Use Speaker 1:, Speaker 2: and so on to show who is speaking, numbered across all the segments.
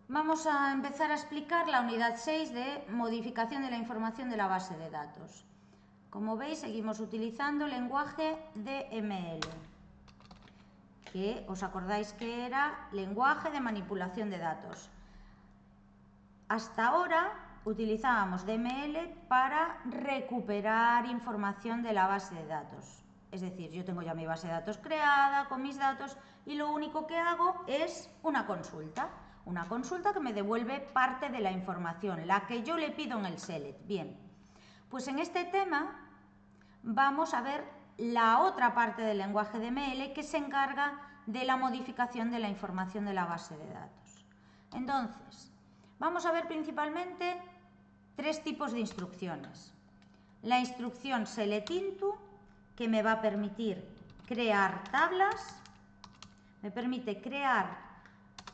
Speaker 1: Vamos a empezar a explicar la unidad 6 de modificación de la información de la base de datos. Como veis, seguimos utilizando lenguaje DML, que os acordáis que era lenguaje de manipulación de datos. Hasta ahora utilizábamos DML para recuperar información de la base de datos. Es decir, yo tengo ya mi base de datos creada con mis datos y lo único que hago es una consulta. Una consulta que me devuelve parte de la información, la que yo le pido en el select. Bien, pues en este tema vamos a ver la otra parte del lenguaje DML que se encarga de la modificación de la información de la base de datos. Entonces, vamos a ver principalmente tres tipos de instrucciones. La instrucción selectInto, que me va a permitir crear tablas, me permite crear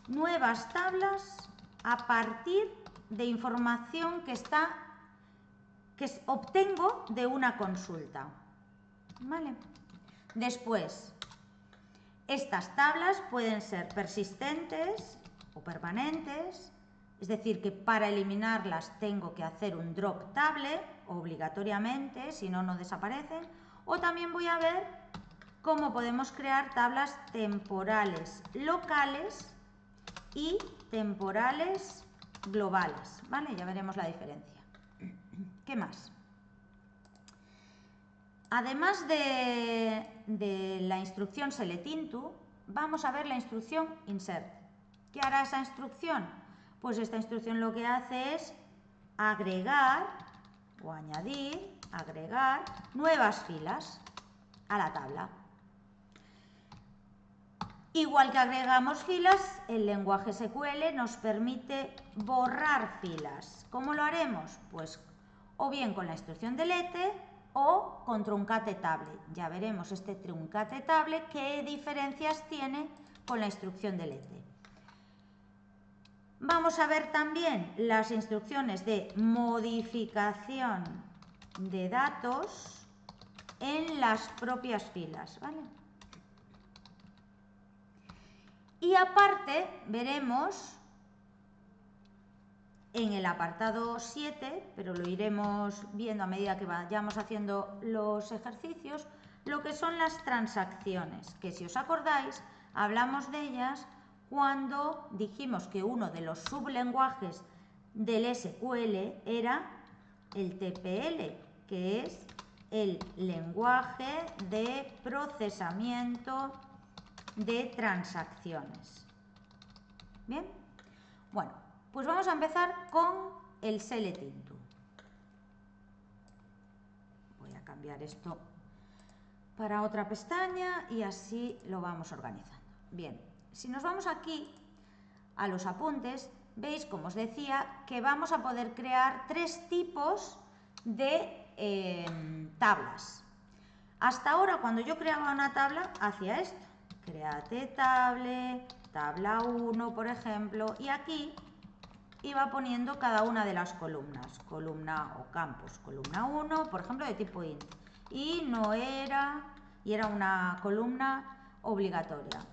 Speaker 1: nuevas tablas a partir de información que obtengo de una consulta. ¿Vale? Después, estas tablas pueden ser persistentes o permanentes, es decir, que para eliminarlas tengo que hacer un drop table obligatoriamente, si no, no desaparecen. O también voy a ver cómo podemos crear tablas temporales locales y temporales globales, ¿vale? Ya veremos la diferencia. ¿Qué más? Además de la instrucción selectInto, vamos a ver la instrucción insert. ¿Qué hará esa instrucción? Pues esta instrucción lo que hace es agregar o añadir, agregar nuevas filas a la tabla. Igual que agregamos filas, el lenguaje SQL nos permite borrar filas. ¿Cómo lo haremos? Pues o bien con la instrucción delete o con truncate table. Ya veremos este truncate table qué diferencias tiene con la instrucción delete. Vamos a ver también las instrucciones de modificación de datos en las propias filas, ¿vale? Y aparte veremos en el apartado 7, pero lo iremos viendo a medida que vayamos haciendo los ejercicios, lo que son las transacciones, que si os acordáis, hablamos de ellas cuando dijimos que uno de los sublenguajes del SQL era el TPL, que es el lenguaje de procesamiento de transacciones. Bien, bueno, pues vamos a empezar con el selectInto. Voy a cambiar esto para otra pestaña y así lo vamos organizando. Bien, si nos vamos aquí a los apuntes, veis, como os decía, que vamos a poder crear tres tipos de tablas. Hasta ahora, cuando yo creaba una tabla, hacía esto. Create table, tabla 1, por ejemplo, y aquí iba poniendo cada una de las columnas. Columna o campos, columna 1, por ejemplo, de tipo int. Y no era, y era una columna obligatoria.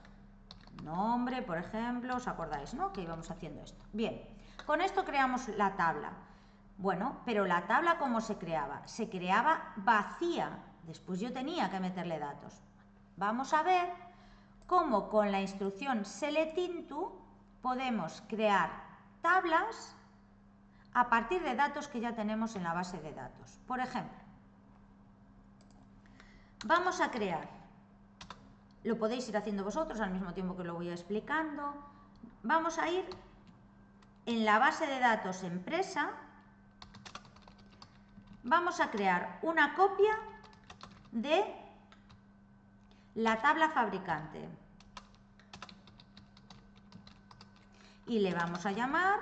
Speaker 1: Nombre, por ejemplo, ¿os acordáis, no? Que íbamos haciendo esto. Bien, con esto creamos la tabla. Bueno, pero la tabla, ¿cómo se creaba? Se creaba vacía. Después yo tenía que meterle datos. Vamos a ver cómo con la instrucción selectInto podemos crear tablas a partir de datos que ya tenemos en la base de datos. Por ejemplo, vamos a crear, lo podéis ir haciendo vosotros al mismo tiempo que lo voy explicando. Vamos a ir en la base de datos empresa, vamos a crear una copia de la tabla fabricante y le vamos a llamar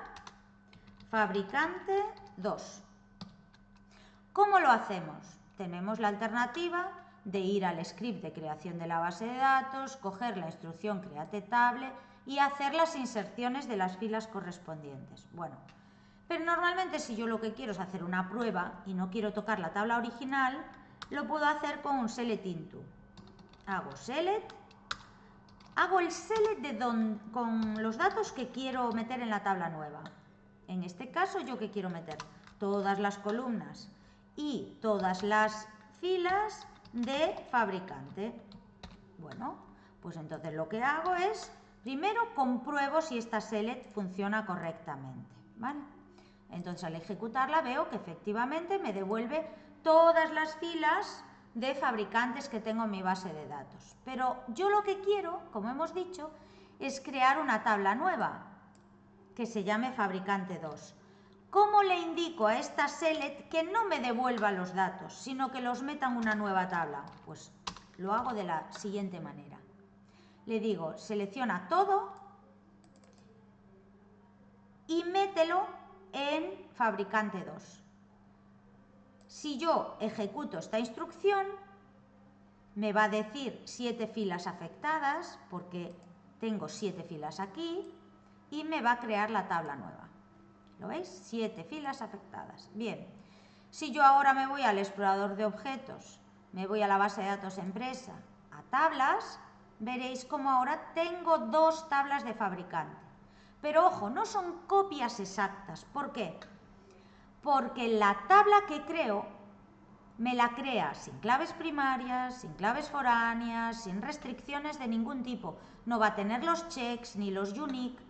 Speaker 1: fabricante 2. ¿Cómo lo hacemos? Tenemos la alternativa de ir al script de creación de la base de datos, coger la instrucción create table y hacer las inserciones de las filas correspondientes. Bueno, pero normalmente si yo lo que quiero es hacer una prueba y no quiero tocar la tabla original, lo puedo hacer con un selectInto. Hago select hago el select con los datos que quiero meter en la tabla nueva. En este caso, ¿yo qué quiero meter? Todas las columnas y todas las filas de fabricante. Bueno, pues entonces lo que hago es, primero compruebo si esta select funciona correctamente, ¿vale? Entonces al ejecutarla veo que efectivamente me devuelve todas las filas de fabricantes que tengo en mi base de datos. Pero yo lo que quiero, como hemos dicho, es crear una tabla nueva que se llame fabricante 2. ¿Cómo le indico a esta select que no me devuelva los datos, sino que los meta en una nueva tabla? Pues lo hago de la siguiente manera. Le digo, selecciona todo y mételo en fabricante 2. Si yo ejecuto esta instrucción, me va a decir 7 filas afectadas, porque tengo 7 filas aquí, y me va a crear la tabla nueva. ¿Lo veis? 7 filas afectadas. Bien, si yo ahora me voy al explorador de objetos, me voy a la base de datos empresa, a tablas, veréis como ahora tengo 2 tablas de fabricante. Pero ojo, no son copias exactas. ¿Por qué? Porque la tabla que creo me la crea sin claves primarias, sin claves foráneas, sin restricciones de ningún tipo. No va a tener los checks ni los unique.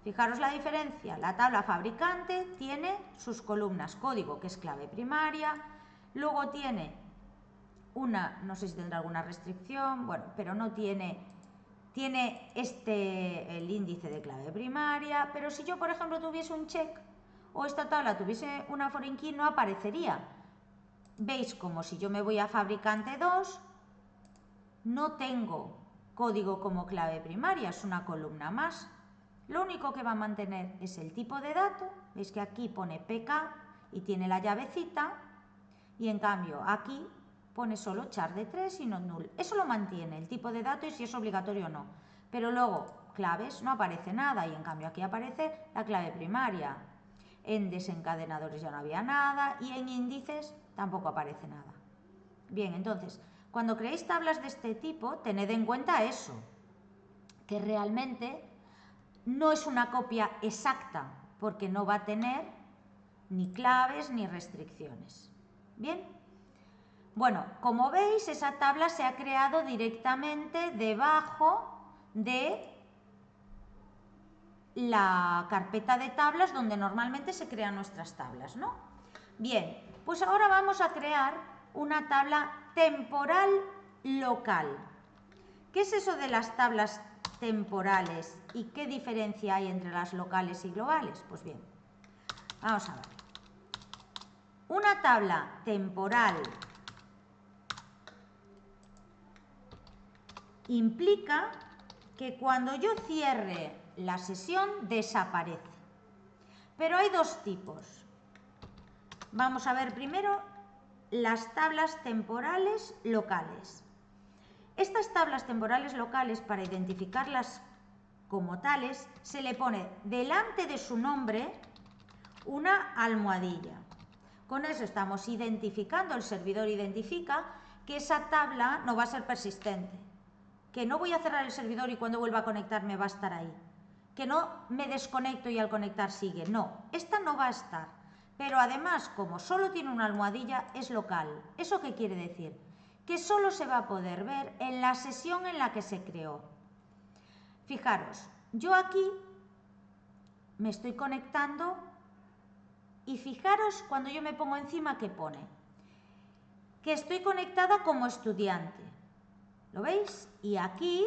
Speaker 1: Fijaros la diferencia. La tabla fabricante tiene sus columnas código, que es clave primaria. Luego tiene una, no sé si tendrá alguna restricción, bueno, pero no tiene el índice de clave primaria. Pero si yo, por ejemplo, tuviese un check o esta tabla tuviese una foreign key, no aparecería. Veis como si yo me voy a fabricante 2, no tengo código como clave primaria, es una columna más. Lo único que va a mantener es el tipo de dato. Veis que aquí pone PK y tiene la llavecita, y en cambio aquí pone solo char de 3 y not null. Eso lo mantiene, el tipo de dato y si es obligatorio o no. Pero luego claves no aparece nada, y en cambio aquí aparece la clave primaria. En desencadenadores ya no había nada y en índices tampoco aparece nada. Bien, entonces, cuando creéis tablas de este tipo, tened en cuenta eso, que realmente no es una copia exacta, porque no va a tener ni claves ni restricciones. Bien, bueno, como veis, esa tabla se ha creado directamente debajo de la carpeta de tablas donde normalmente se crean nuestras tablas, ¿no? Bien, pues ahora vamos a crear una tabla temporal local. ¿Qué es eso de las tablas temporales y qué diferencia hay entre las locales y globales? Pues bien, vamos a ver. Una tabla temporal implica que cuando yo cierre la sesión desaparece. Pero hay dos tipos. Vamos a ver primero las tablas temporales locales. Estas tablas temporales locales, para identificarlas como tales, se le pone delante de su nombre una almohadilla. Con eso estamos identificando, el servidor identifica que esa tabla no va a ser persistente, que no voy a cerrar el servidor y cuando vuelva a conectarme va a estar ahí, que no me desconecto y al conectar sigue. No, esta no va a estar. Pero además, como solo tiene una almohadilla, es local. ¿Eso qué quiere decir? Que solo se va a poder ver en la sesión en la que se creó. Fijaros, yo aquí me estoy conectando y fijaros cuando yo me pongo encima que pone que estoy conectada como estudiante. ¿Lo veis? Y aquí,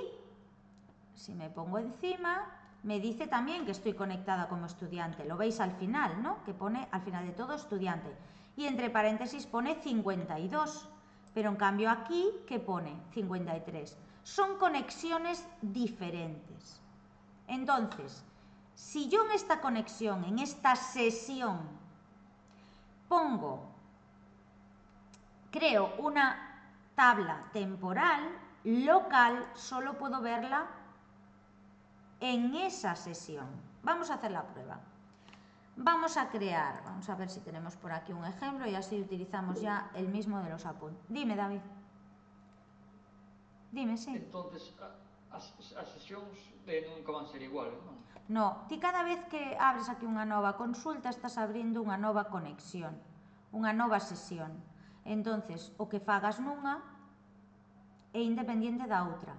Speaker 1: si me pongo encima, me dice también que estoy conectada como estudiante. Lo veis al final, ¿no? Que pone al final de todo estudiante. Y entre paréntesis pone 52. Pero en cambio aquí, ¿qué pone? 53. Son conexiones diferentes. Entonces, si yo en esta conexión, en esta sesión, creo una tabla temporal local, solo puedo verla en esa sesión. Vamos a hacer la prueba. Vamos a crear, vamos a ver si tenemos por aquí un ejemplo y así utilizamos ya el mismo de los apuntes. Dime, David. Dime, sí.
Speaker 2: Entonces, As sesións nunca van ser iguales, non?
Speaker 1: No, ti cada vez que abres aquí unha nova consulta estás abrindo unha nova conexión, unha nova sesión. Entonces, o que fagas nunha é independiente da outra.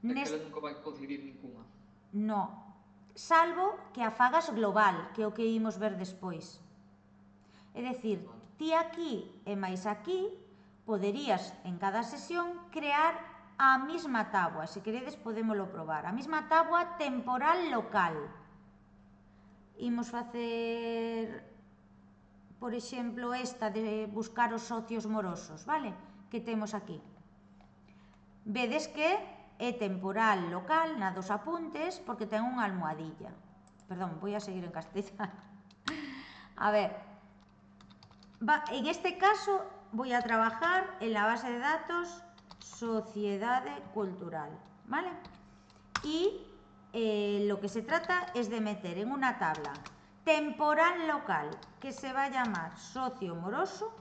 Speaker 2: Aquela nunca vai coincidir ninguna.
Speaker 1: No, salvo que a fagas global, que é o que imos ver despois. É dicir, ti aquí e máis aquí poderías en cada sesión crear a mesma táboa, se queredes podémolo probar, a mesma táboa temporal local. Imos facer, por exemplo, esta de buscar os socios morosos, vale? Que temos aquí. Vedes que é temporal local na dos apuntes porque ten unha almohadilla. Perdón, voy a seguir en castellano. A ver, en este caso voy a trabajar en la base de datos Sociedade Cultural, ¿vale? Y lo que se trata es de meter en una tabla temporal local que se va a llamar socio moroso.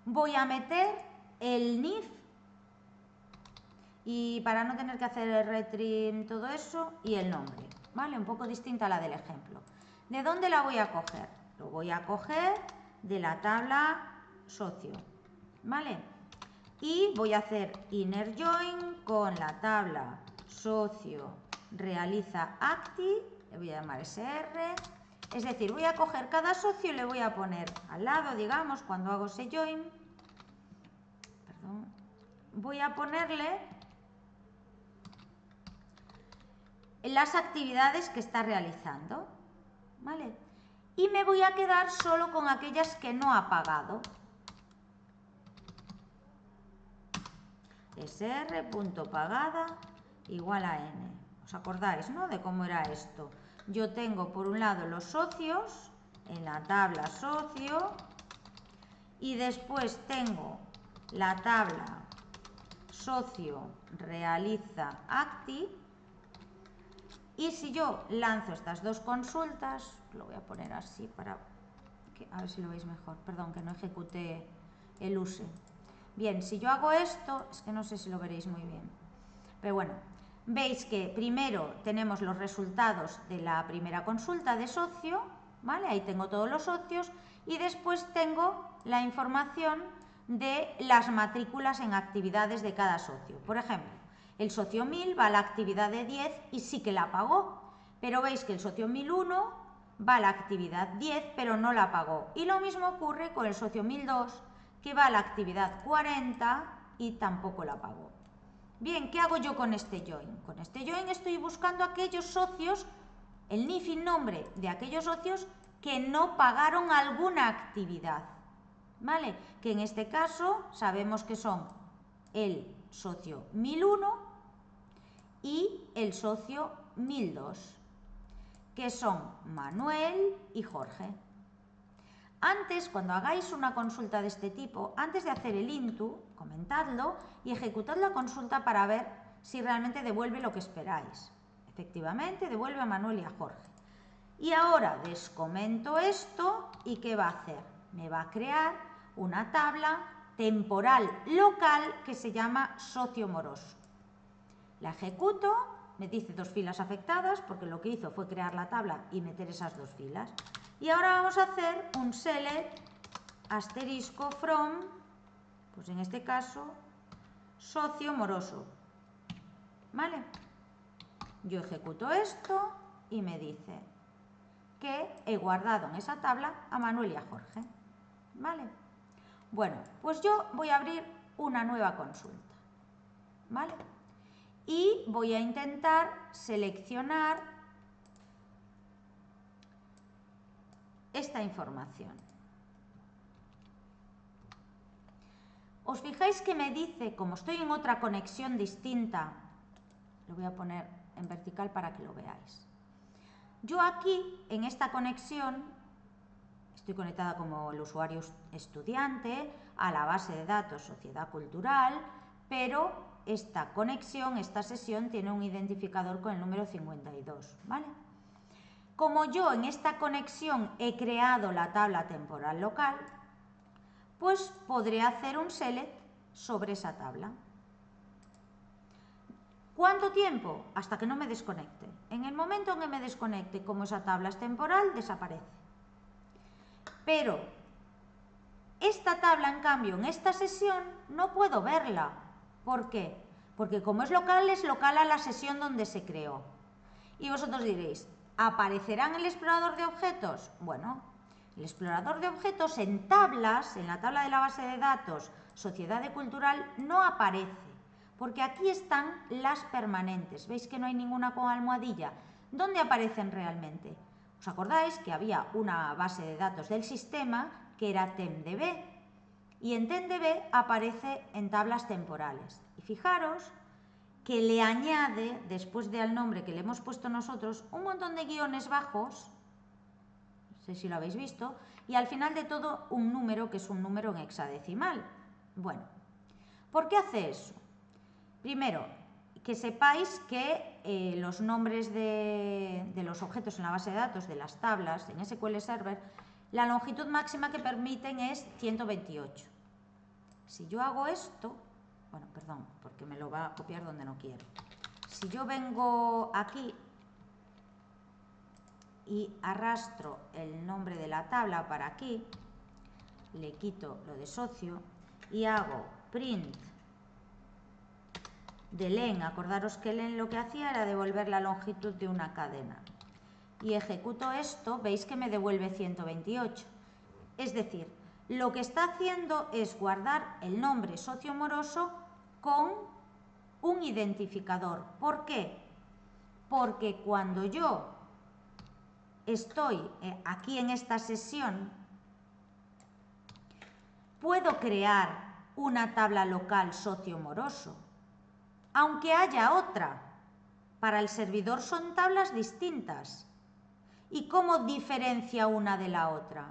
Speaker 1: Voy a meter el NIF y para no tener que hacer el retrim, todo eso, y el nombre, ¿vale? Un poco distinta a la del ejemplo. ¿De dónde la voy a coger? Lo voy a coger de la tabla socio, ¿vale? Y voy a hacer inner join con la tabla socio realiza acti, le voy a llamar SR, es decir, voy a coger cada socio y le voy a poner al lado, digamos, cuando hago ese join, perdón, voy a ponerle las actividades que está realizando, ¿vale? Y me voy a quedar solo con aquellas que no ha pagado. sr.pagada igual a n. ¿Os acordáis, no? De cómo era esto. Yo tengo por un lado los socios en la tabla socio y después tengo la tabla socio realiza acti. Y si yo lanzo estas dos consultas, lo voy a poner así para que, a ver si lo veis mejor, perdón, que no ejecuté el use. Bien, si yo hago esto, es que no sé si lo veréis muy bien, pero bueno, veis que primero tenemos los resultados de la primera consulta de socio, ¿vale? Ahí tengo todos los socios y después tengo la información de las matrículas en actividades de cada socio. Por ejemplo, el socio 1000 va a la actividad de 10 y sí que la pagó, pero veis que el socio 1001 va a la actividad 10 pero no la pagó. Y lo mismo ocurre con el socio 1002 que va a la actividad 40 y tampoco la pagó. Bien, ¿qué hago yo con este join? Con este join estoy buscando aquellos socios, el NIF y nombre de aquellos socios que no pagaron alguna actividad, ¿vale? Que en este caso sabemos que son el socio 1001 y el socio 1002, que son Manuel y Jorge. Antes, cuando hagáis una consulta de este tipo, antes de hacer el into, comentadlo y ejecutad la consulta para ver si realmente devuelve lo que esperáis. Efectivamente, devuelve a Manuel y a Jorge. Y ahora descomento esto y ¿qué va a hacer? Me va a crear una tabla temporal local que se llama socio moroso. La ejecuto, me dice 2 filas afectadas porque lo que hizo fue crear la tabla y meter esas 2 filas. Y ahora vamos a hacer un select asterisco from, pues en este caso, socio moroso. ¿Vale? Yo ejecuto esto y me dice que he guardado en esa tabla a Manuel y a Jorge. ¿Vale? Bueno, pues yo voy a abrir una nueva consulta. ¿Vale? Y voy a intentar seleccionar esta información. Os fijáis que me dice, como estoy en otra conexión distinta, lo voy a poner en vertical para que lo veáis. Yo aquí, en esta conexión, estoy conectada como el usuario estudiante a la base de datos Sociedad Cultural, pero esta conexión, esta sesión, tiene un identificador con el número 52, ¿vale? Como yo en esta conexión he creado la tabla temporal local, pues podré hacer un select sobre esa tabla. ¿Cuánto tiempo? Hasta que no me desconecte. En el momento en que me desconecte, como esa tabla es temporal, desaparece. Pero esta tabla, en cambio, en esta sesión no puedo verla. ¿Por qué? Porque como es local a la sesión donde se creó. Y vosotros diréis, ¿aparecerá en el explorador de objetos? Bueno, el explorador de objetos en tablas, en la tabla de la base de datos Sociedad de Cultural, no aparece, porque aquí están las permanentes. ¿Veis que no hay ninguna con almohadilla? ¿Dónde aparecen realmente? ¿Os acordáis que había una base de datos del sistema que era TemDB? Y en TemDB aparece en tablas temporales. Y fijaros que le añade, después del nombre que le hemos puesto nosotros, un montón de guiones bajos, no sé si lo habéis visto, y al final de todo un número que es un número en hexadecimal. Bueno, ¿por qué hace eso? Primero, que sepáis que los nombres de los objetos en la base de datos, de las tablas, en SQL Server, la longitud máxima que permiten es 128. Si yo hago esto, bueno, perdón, porque me lo va a copiar donde no quiero. Si yo vengo aquí y arrastro el nombre de la tabla para aquí, le quito lo de socio y hago print de len, acordaros que len lo que hacía era devolver la longitud de una cadena. Y ejecuto esto, veis que me devuelve 128. Es decir, lo que está haciendo es guardar el nombre socio moroso con un identificador. ¿Por qué? Porque cuando yo estoy aquí en esta sesión, puedo crear una tabla local socio moroso, aunque haya otra. Para el servidor son tablas distintas. ¿Y cómo diferencia una de la otra?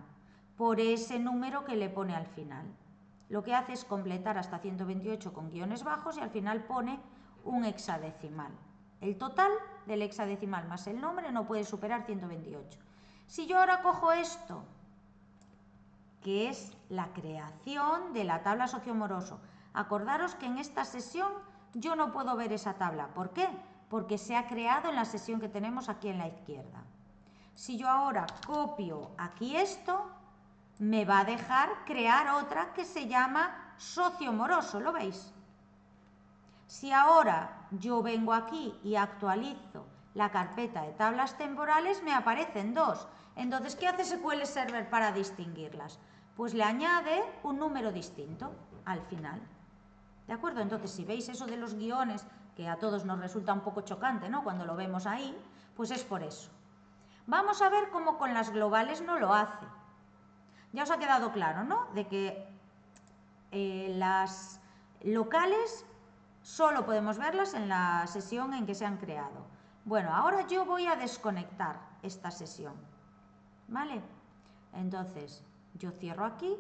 Speaker 1: Por ese número que le pone al final. Lo que hace es completar hasta 128 con guiones bajos y al final pone un hexadecimal. El total del hexadecimal más el nombre no puede superar 128. Si yo ahora cojo esto, que es la creación de la tabla socio-moroso, acordaros que en esta sesión yo no puedo ver esa tabla. ¿Por qué? Porque se ha creado en la sesión que tenemos aquí en la izquierda. Si yo ahora copio aquí esto, me va a dejar crear otra que se llama socio moroso, ¿lo veis? Si ahora yo vengo aquí y actualizo la carpeta de tablas temporales, me aparecen dos. Entonces, ¿qué hace SQL Server para distinguirlas? Pues le añade un número distinto al final. ¿De acuerdo? Entonces, si veis eso de los guiones, que a todos nos resulta un poco chocante, ¿no?, cuando lo vemos ahí, pues es por eso. Vamos a ver cómo con las globales no lo hace. Ya os ha quedado claro, ¿no?, de que las locales solo podemos verlas en la sesión en que se han creado. Bueno, ahora yo voy a desconectar esta sesión, ¿vale? Entonces, yo cierro aquí.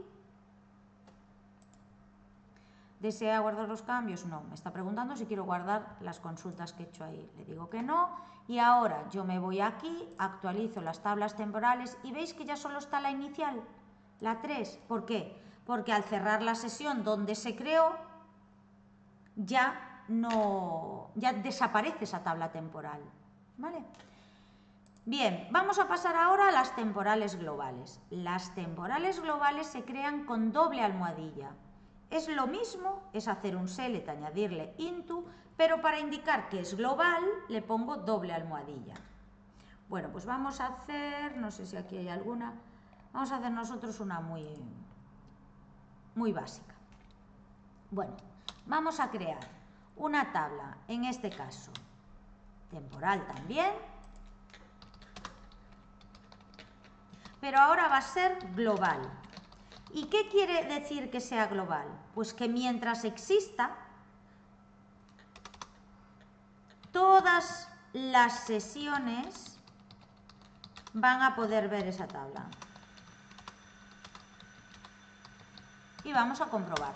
Speaker 1: ¿Desea guardar los cambios? No, me está preguntando si quiero guardar las consultas que he hecho ahí. Le digo que no. Y ahora yo me voy aquí, actualizo las tablas temporales y veis que ya solo está la inicial, la 3. ¿Por qué? Porque al cerrar la sesión donde se creó, ya desaparece esa tabla temporal, ¿vale? Bien, vamos a pasar ahora a las temporales globales. Las temporales globales se crean con doble almohadilla. Es lo mismo, es hacer un select, añadirle into, pero para indicar que es global le pongo doble almohadilla. Bueno, pues vamos a hacer, no sé si aquí hay alguna, vamos a hacer nosotros una muy básica. Bueno, vamos a crear una tabla, en este caso temporal también, pero ahora va a ser global. ¿Y qué quiere decir que sea global? Pues que mientras exista, todas las sesiones van a poder ver esa tabla. Y vamos a comprobar.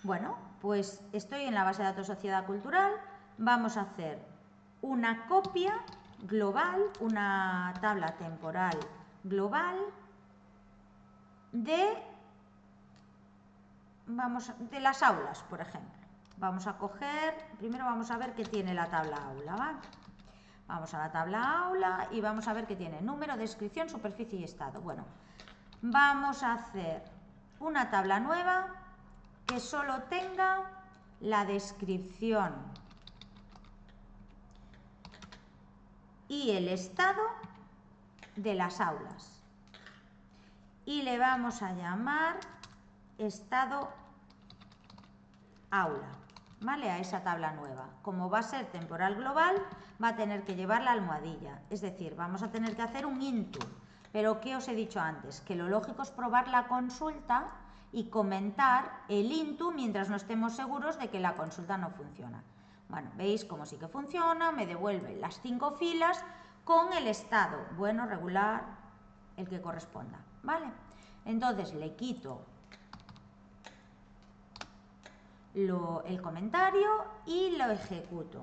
Speaker 1: Bueno, pues estoy en la base de datos Sociedad Cultural. Vamos a hacer una copia global, una tabla temporal global de de las aulas, por ejemplo. Vamos a coger, primero vamos a ver qué tiene la tabla aula, ¿vale? Vamos a la tabla aula y vamos a ver qué tiene número, descripción, superficie y estado. Bueno, vamos a hacer una tabla nueva que solo tenga la descripción y el estado de las aulas. Y le vamos a llamar estado aula, ¿vale? A esa tabla nueva. Como va a ser temporal global, va a tener que llevar la almohadilla. Es decir, vamos a tener que hacer un into. Pero ¿qué os he dicho antes? Que lo lógico es probar la consulta y comentar el into mientras no estemos seguros de que la consulta no funciona. Bueno, veis cómo sí que funciona, me devuelve las 5 filas con el estado, bueno, regular, el que corresponda, ¿vale? Entonces le quito el comentario y lo ejecuto.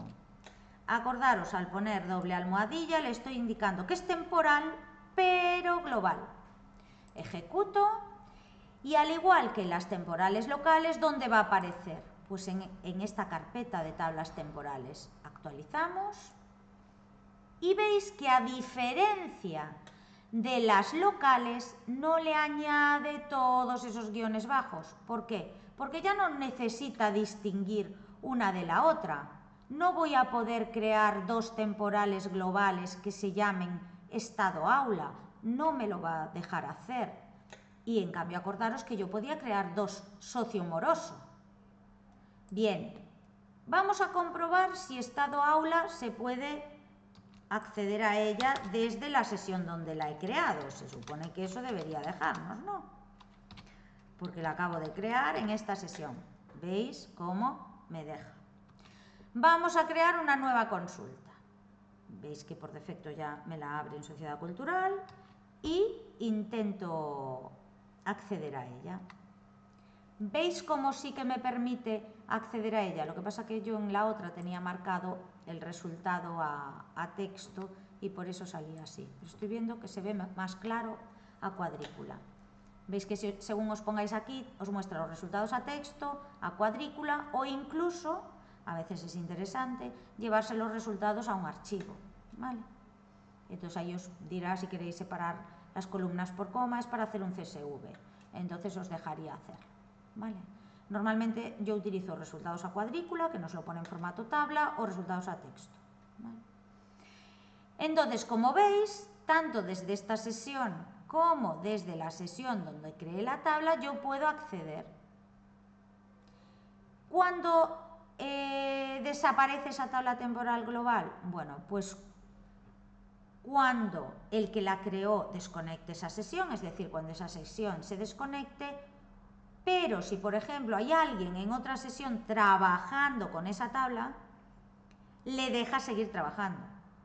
Speaker 1: Acordaros, al poner doble almohadilla le estoy indicando que es temporal pero global. Ejecuto y al igual que las temporales locales, ¿dónde va a aparecer? Pues en esta carpeta de tablas temporales. Actualizamos y veis que a diferencia de las locales no le añade todos esos guiones bajos. ¿Por qué? Porque ya no necesita distinguir una de la otra. No voy a poder crear dos temporales globales que se llamen estado aula. No me lo va a dejar hacer. Y en cambio acordaros que yo podía crear dos socio-moroso. Bien, vamos a comprobar si estado aula se puede acceder a ella desde la sesión donde la he creado. Se supone que eso debería dejarnos, ¿no? Porque la acabo de crear en esta sesión. ¿Veis cómo me deja? Vamos a crear una nueva consulta. Veis que por defecto ya me la abre en Sociedad Cultural y intento acceder a ella. ¿Veis cómo sí que me permite acceder a ella? Lo que pasa que yo en la otra tenía marcado el resultado a texto y por eso salía así. Pero estoy viendo que se ve más claro a cuadrícula. Veis que según os pongáis aquí, os muestra los resultados a texto, a cuadrícula o incluso, a veces es interesante, llevarse los resultados a un archivo, ¿vale? Entonces ahí os dirá si queréis separar las columnas por coma, es para hacer un CSV. Entonces os dejaría hacer, ¿vale? Normalmente yo utilizo resultados a cuadrícula, que nos lo pone en formato tabla, o resultados a texto, ¿vale? Entonces, como veis, tanto desde esta sesión como desde la sesión donde creé la tabla, yo puedo acceder. ¿Cuándo desaparece esa tabla temporal global? Bueno, pues cuando el que la creó desconecte esa sesión, es decir, cuando esa sesión se desconecte, pero si, por ejemplo, hay alguien en otra sesión trabajando con esa tabla, le deja seguir trabajando.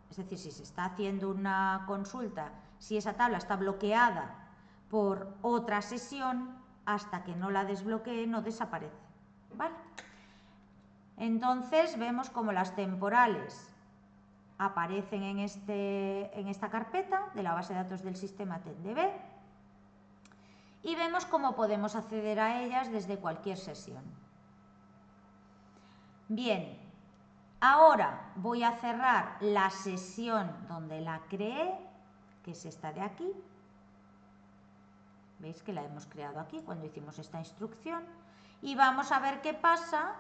Speaker 1: Es decir, si se está haciendo una consulta, si esa tabla está bloqueada por otra sesión, hasta que no la desbloquee no desaparece, ¿vale? Entonces vemos como las temporales aparecen en esta carpeta de la base de datos del sistema TenDB y vemos cómo podemos acceder a ellas desde cualquier sesión. Bien, ahora voy a cerrar la sesión donde la creé, que es esta de aquí. Veis que la hemos creado aquí cuando hicimos esta instrucción. Y vamos a ver qué pasa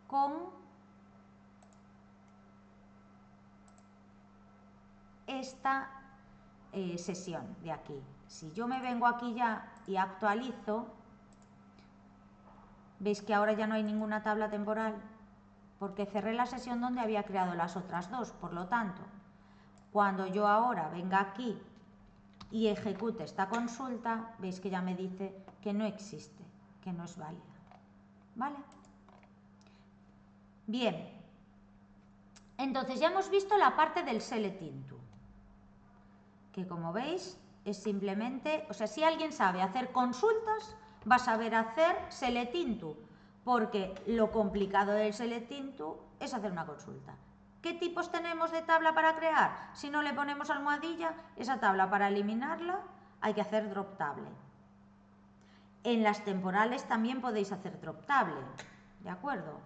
Speaker 1: con esta sesión de aquí. Si yo me vengo aquí ya y actualizo, veis que ahora ya no hay ninguna tabla temporal, porque cerré la sesión donde había creado las otras dos. Por lo tanto, cuando yo ahora venga aquí y ejecute esta consulta, veis que ya me dice que no existe, que no es válida, ¿vale? Bien, entonces ya hemos visto la parte del select into, que como veis es simplemente, o sea, si alguien sabe hacer consultas, va a saber hacer select into, porque lo complicado del select into es hacer una consulta. ¿Qué tipos tenemos de tabla para crear? Si no le ponemos almohadilla, esa tabla para eliminarla hay que hacer drop table. En las temporales también podéis hacer drop table, ¿de acuerdo?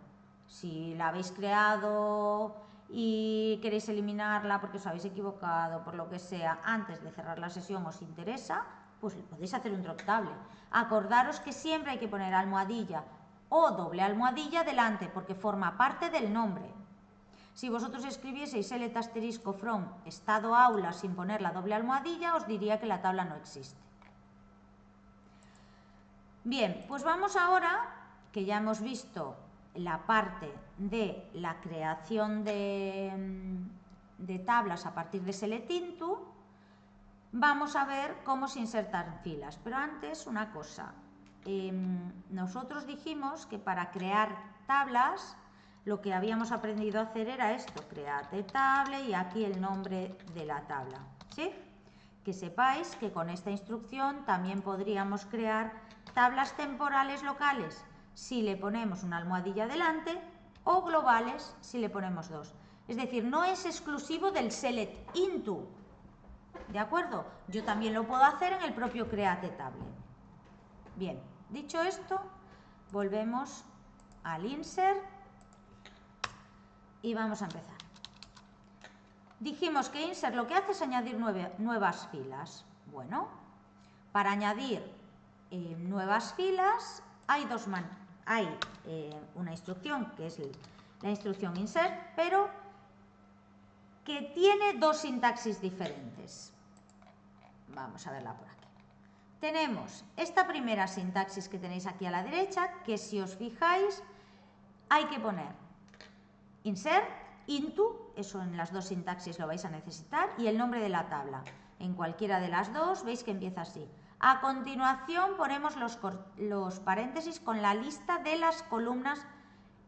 Speaker 1: Si la habéis creado y queréis eliminarla porque os habéis equivocado, por lo que sea, antes de cerrar la sesión os interesa, pues podéis hacer un drop table. Acordaros que siempre hay que poner almohadilla o doble almohadilla delante porque forma parte del nombre. Si vosotros escribieseis select asterisco from estado aula sin poner la doble almohadilla, os diría que la tabla no existe. Bien, pues vamos ahora, que ya hemos visto la parte de la creación de tablas a partir de select into, vamos a ver cómo se insertan filas. Pero antes, una cosa. Nosotros dijimos que para crear tablas lo que habíamos aprendido a hacer era esto, create table y aquí el nombre de la tabla, ¿sí? Que sepáis que con esta instrucción también podríamos crear tablas temporales locales si le ponemos una almohadilla delante o globales si le ponemos dos. Es decir, no es exclusivo del select into, ¿de acuerdo? Yo también lo puedo hacer en el propio create table. Bien, dicho esto, volvemos al insert y vamos a empezar. Dijimos que insert lo que hace es añadir nuevas filas. Bueno, para añadir nuevas filas hay una instrucción que es la instrucción insert, pero que tiene dos sintaxis diferentes. Vamos a verla por aquí. Tenemos esta primera sintaxis que tenéis aquí a la derecha, que si os fijáis hay que poner insert, into, eso en las dos sintaxis lo vais a necesitar, y el nombre de la tabla. En cualquiera de las dos veis que empieza así. A continuación ponemos los paréntesis con la lista de las columnas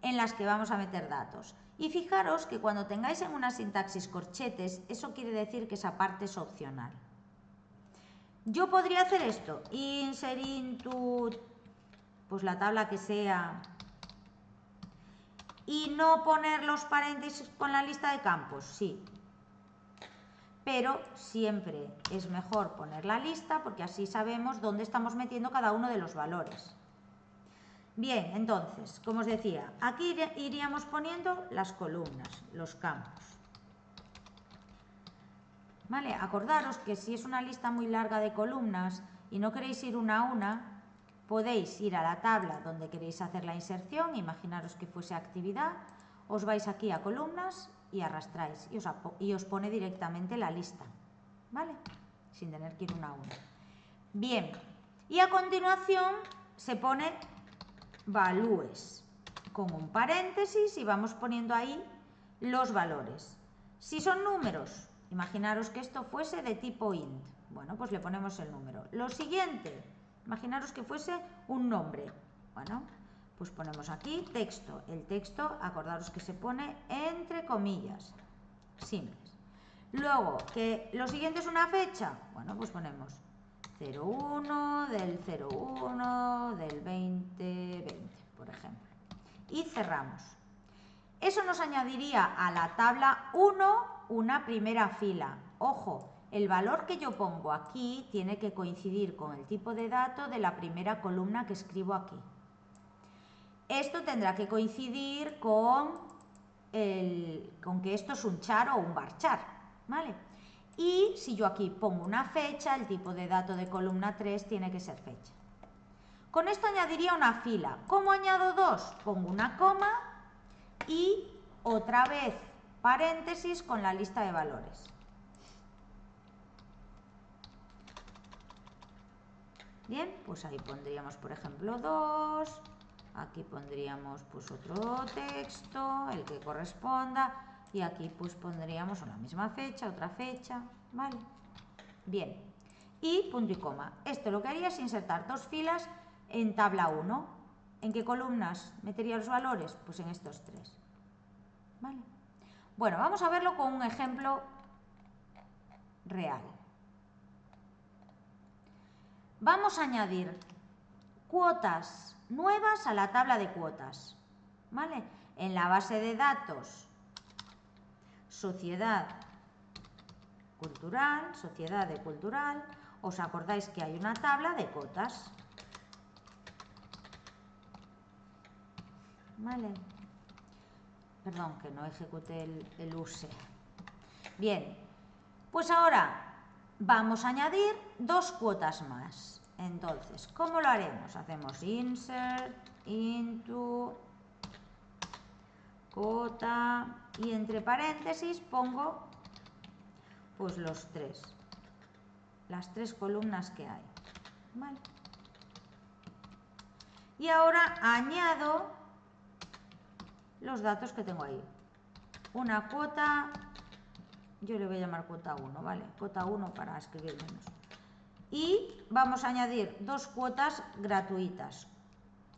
Speaker 1: en las que vamos a meter datos. Y fijaros que cuando tengáis en una sintaxis corchetes, eso quiere decir que esa parte es opcional. Yo podría hacer esto, insert into, pues la tabla que sea, y no poner los paréntesis con la lista de campos, sí. Pero siempre es mejor poner la lista porque así sabemos dónde estamos metiendo cada uno de los valores. Bien, entonces, como os decía, aquí iríamos poniendo las columnas, los campos. ¿Vale? Acordaros que si es una lista muy larga de columnas y no queréis ir una a una, podéis ir a la tabla donde queréis hacer la inserción, imaginaros que fuese actividad, os vais aquí a columnas y arrastráis y os pone directamente la lista, ¿vale? Sin tener que ir una a una. Bien, y a continuación se pone valúes con un paréntesis y vamos poniendo ahí los valores. Si son números, imaginaros que esto fuese de tipo int, bueno, pues le ponemos el número. Lo siguiente, imaginaros que fuese un nombre, bueno, pues ponemos aquí texto. El texto, acordaros que se pone entre comillas, simples. Luego, que lo siguiente es una fecha, bueno, pues ponemos 01 del 01 del 2020, por ejemplo. Y cerramos. Eso nos añadiría a la tabla 1 una primera fila. Ojo, el valor que yo pongo aquí tiene que coincidir con el tipo de dato de la primera columna que escribo aquí. Esto tendrá que coincidir con que esto es un char o un varchar, ¿vale? Y si yo aquí pongo una fecha, el tipo de dato de columna 3 tiene que ser fecha. Con esto añadiría una fila. ¿Cómo añado dos? Pongo una coma y otra vez paréntesis con la lista de valores. Bien, pues ahí pondríamos, por ejemplo, 2. Aquí pondríamos pues otro texto, el que corresponda, y aquí pues pondríamos una misma fecha, otra fecha, ¿vale? Bien, y punto y coma. Esto lo que haría es insertar dos filas en tabla 1. ¿En qué columnas metería los valores? Pues en estos tres, ¿vale? Bueno, vamos a verlo con un ejemplo real. Vamos a añadir cuotas nuevas a la tabla de cuotas, ¿vale? En la base de datos sociedad de cultural, os acordáis que hay una tabla de cuotas. ¿vale? Perdón, que no ejecuté el use. Bien, pues ahora vamos a añadir 2 cuotas más. Entonces, ¿cómo lo haremos? Hacemos insert, into, cuota, y entre paréntesis pongo pues las 3 columnas que hay, ¿vale? Y ahora añado los datos que tengo ahí. Una cuota, yo le voy a llamar cuota 1, ¿vale? Cuota 1 para escribir menos. Y vamos a añadir 2 cuotas gratuitas.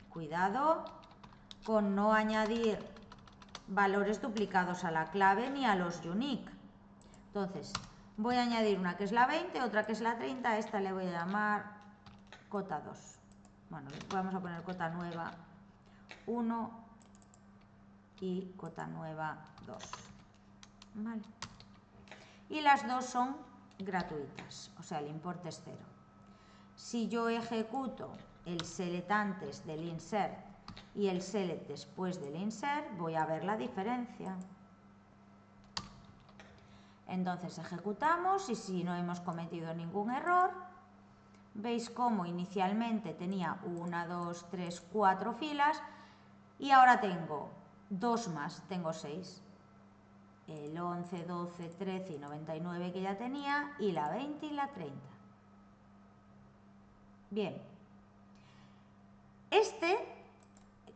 Speaker 1: Cuidado con no añadir valores duplicados a la clave ni a los unique. Entonces, voy a añadir una que es la 20, otra que es la 30, a esta le voy a llamar cota 2. Bueno, vamos a poner cota nueva 1 y cota nueva 2. ¿Vale? Y las dos son gratuitas, o sea, el importe es 0. Si yo ejecuto el select antes del insert y el select después del insert, voy a ver la diferencia. Entonces ejecutamos y si no hemos cometido ningún error, veis cómo inicialmente tenía 1, 2, 3, 4 filas y ahora tengo 2 más, tengo 6. El 11, 12, 13 y 99 que ya tenía y la 20 y la 30. Bien.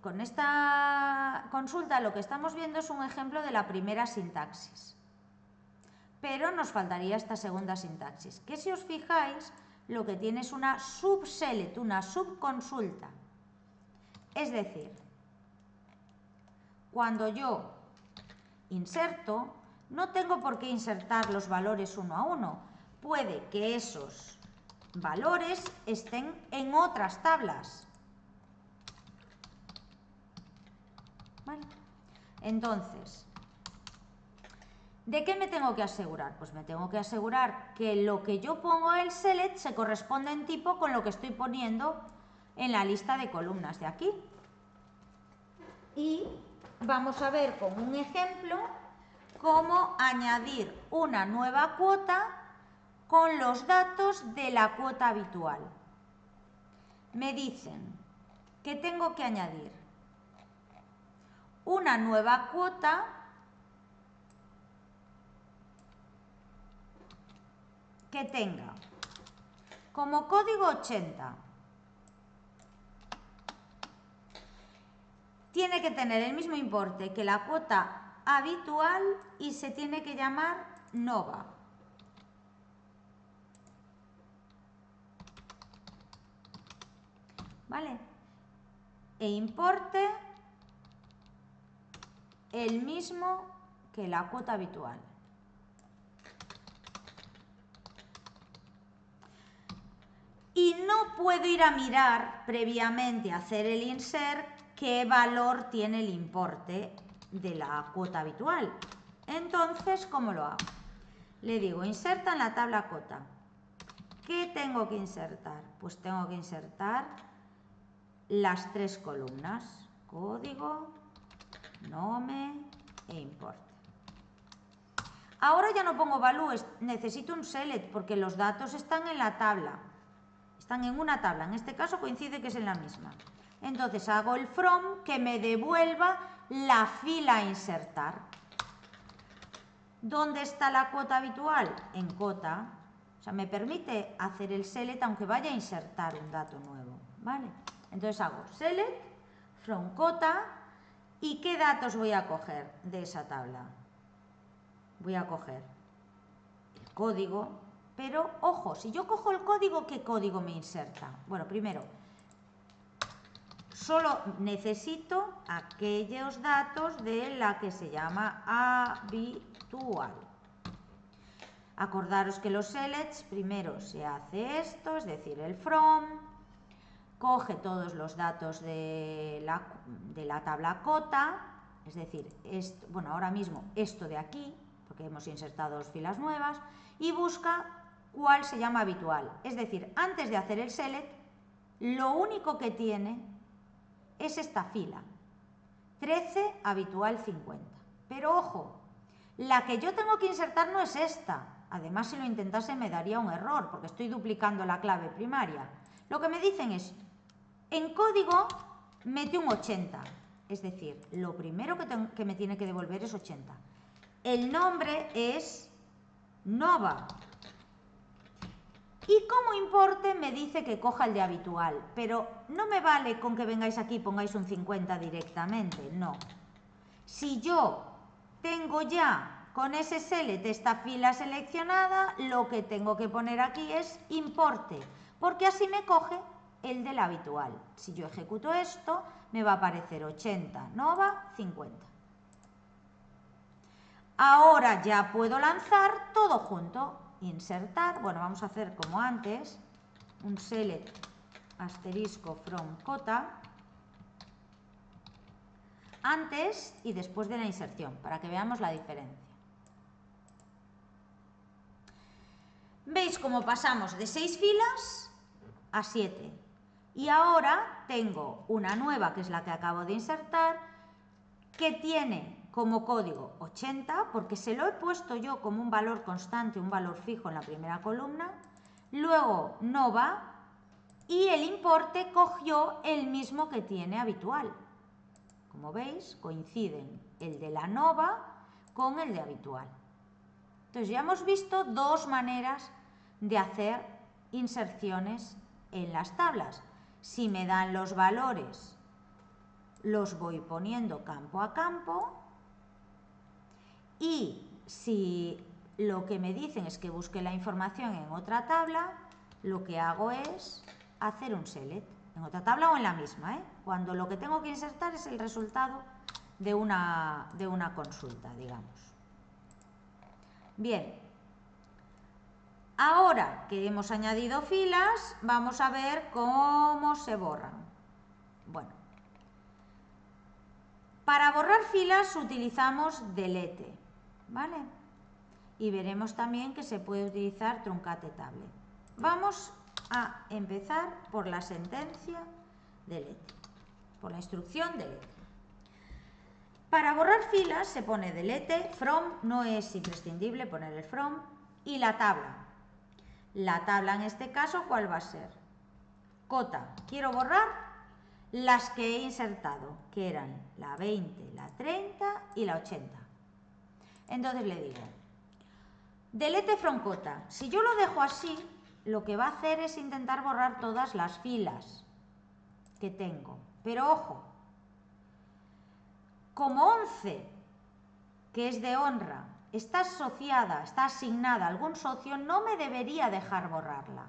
Speaker 1: Con esta consulta lo que estamos viendo es un ejemplo de la primera sintaxis. Pero nos faltaría esta segunda sintaxis, que si os fijáis, lo que tiene es una subselect, una subconsulta. Es decir, cuando yo inserto, no tengo por qué insertar los valores uno a uno. Puede que esos valores estén en otras tablas. ¿Vale? Entonces, ¿de qué me tengo que asegurar? Pues me tengo que asegurar que lo que yo pongo en el select se corresponde en tipo con lo que estoy poniendo en la lista de columnas de aquí. Y vamos a ver con un ejemplo cómo añadir una nueva cuota con los datos de la cuota habitual. Me dicen que tengo que añadir una nueva cuota que tenga como código 80. Tiene que tener el mismo importe que la cuota habitual y se tiene que llamar nova. ¿Vale? E importe el mismo que la cuota habitual. Y no puedo ir a mirar previamente a hacer el insert qué valor tiene el importe de la cuota habitual. Entonces, ¿cómo lo hago? Le digo, inserta en la tabla cuota. ¿Qué tengo que insertar? Pues tengo que insertar las 3 columnas, código, nome e importe. Ahora ya no pongo value, necesito un select porque los datos están en la tabla. Están en una tabla, en este caso coincide que es en la misma. Entonces hago el from que me devuelva la fila a insertar. ¿Dónde está la cuota habitual? En cota. O sea, me permite hacer el select aunque vaya a insertar un dato nuevo. ¿Vale? Entonces hago select from cota y ¿qué datos voy a coger de esa tabla? Voy a coger el código. Pero, ojo, si yo cojo el código, ¿qué código me inserta? Bueno, primero, solo necesito aquellos datos de la que se llama habitual. Acordaros que los selects, primero se hace esto, es decir, el from, coge todos los datos de la tabla cota, es decir, esto, bueno, ahora mismo esto de aquí, porque hemos insertado 2 filas nuevas, y busca cuál se llama habitual. Es decir, antes de hacer el select, lo único que tiene es esta fila. 13, habitual 50. Pero ojo, la que yo tengo que insertar no es esta. Además, si lo intentase me daría un error porque estoy duplicando la clave primaria. Lo que me dicen es, en código mete un 80. Es decir, lo primero que me tiene que devolver es 80. El nombre es Nova. Y como importe me dice que coja el de habitual, pero no me vale con que vengáis aquí y pongáis un 50 directamente, no. Si yo tengo ya con ese select esta fila seleccionada, lo que tengo que poner aquí es importe, porque así me coge el del habitual. Si yo ejecuto esto, me va a aparecer 80, Nova, 50. Ahora ya puedo lanzar todo junto. Insertar, bueno, vamos a hacer como antes, un select asterisco from cota, antes y después de la inserción, para que veamos la diferencia. ¿Veis cómo pasamos de 6 filas a 7? Y ahora tengo una nueva, que es la que acabo de insertar, que tiene como código 80, porque se lo he puesto yo como un valor constante, un valor fijo en la primera columna. Luego Nova, y el importe cogió el mismo que tiene habitual. Como veis, coinciden el de la Nova con el de habitual. Entonces ya hemos visto dos maneras de hacer inserciones en las tablas. Si me dan los valores, los voy poniendo campo a campo, y si lo que me dicen es que busque la información en otra tabla, lo que hago es hacer un select en otra tabla o en la misma, cuando lo que tengo que insertar es el resultado de una consulta, digamos. Bien, ahora que hemos añadido filas, vamos a ver cómo se borran. Bueno, para borrar filas utilizamos delete, ¿vale? Y veremos también que se puede utilizar truncate table. Vamos a empezar por la sentencia delete, por la instrucción delete. Para borrar filas se pone delete, from, no es imprescindible poner el from, y la tabla. La tabla en este caso, ¿cuál va a ser? Cota. Quiero borrar las que he insertado, que eran la 20, la 30 y la 80. Entonces le digo, delete from cota. Si yo lo dejo así, lo que va a hacer es intentar borrar todas las filas que tengo. Pero ojo, como 11, que es de honra, está asociada, está asignada a algún socio, no me debería dejar borrarla.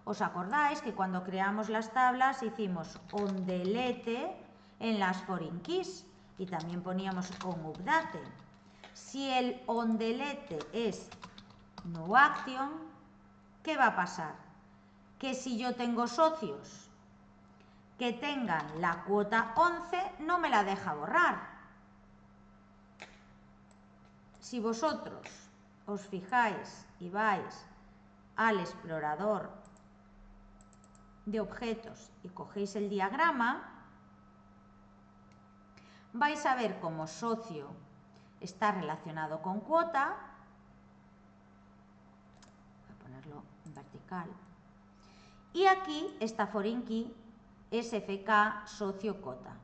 Speaker 1: ¿Os acordáis que cuando creamos las tablas hicimos onDelete en las foreign keys y también poníamos onUpdate? Si el onDelete es noAction, ¿qué va a pasar? Que si yo tengo socios que tengan la cuota 11, no me la deja borrar. Si vosotros os fijáis y vais al explorador de objetos y cogéis el diagrama, vais a ver cómo socio está relacionado con cuota. Voy a ponerlo en vertical. Y aquí esta foreign key es FK socio cota.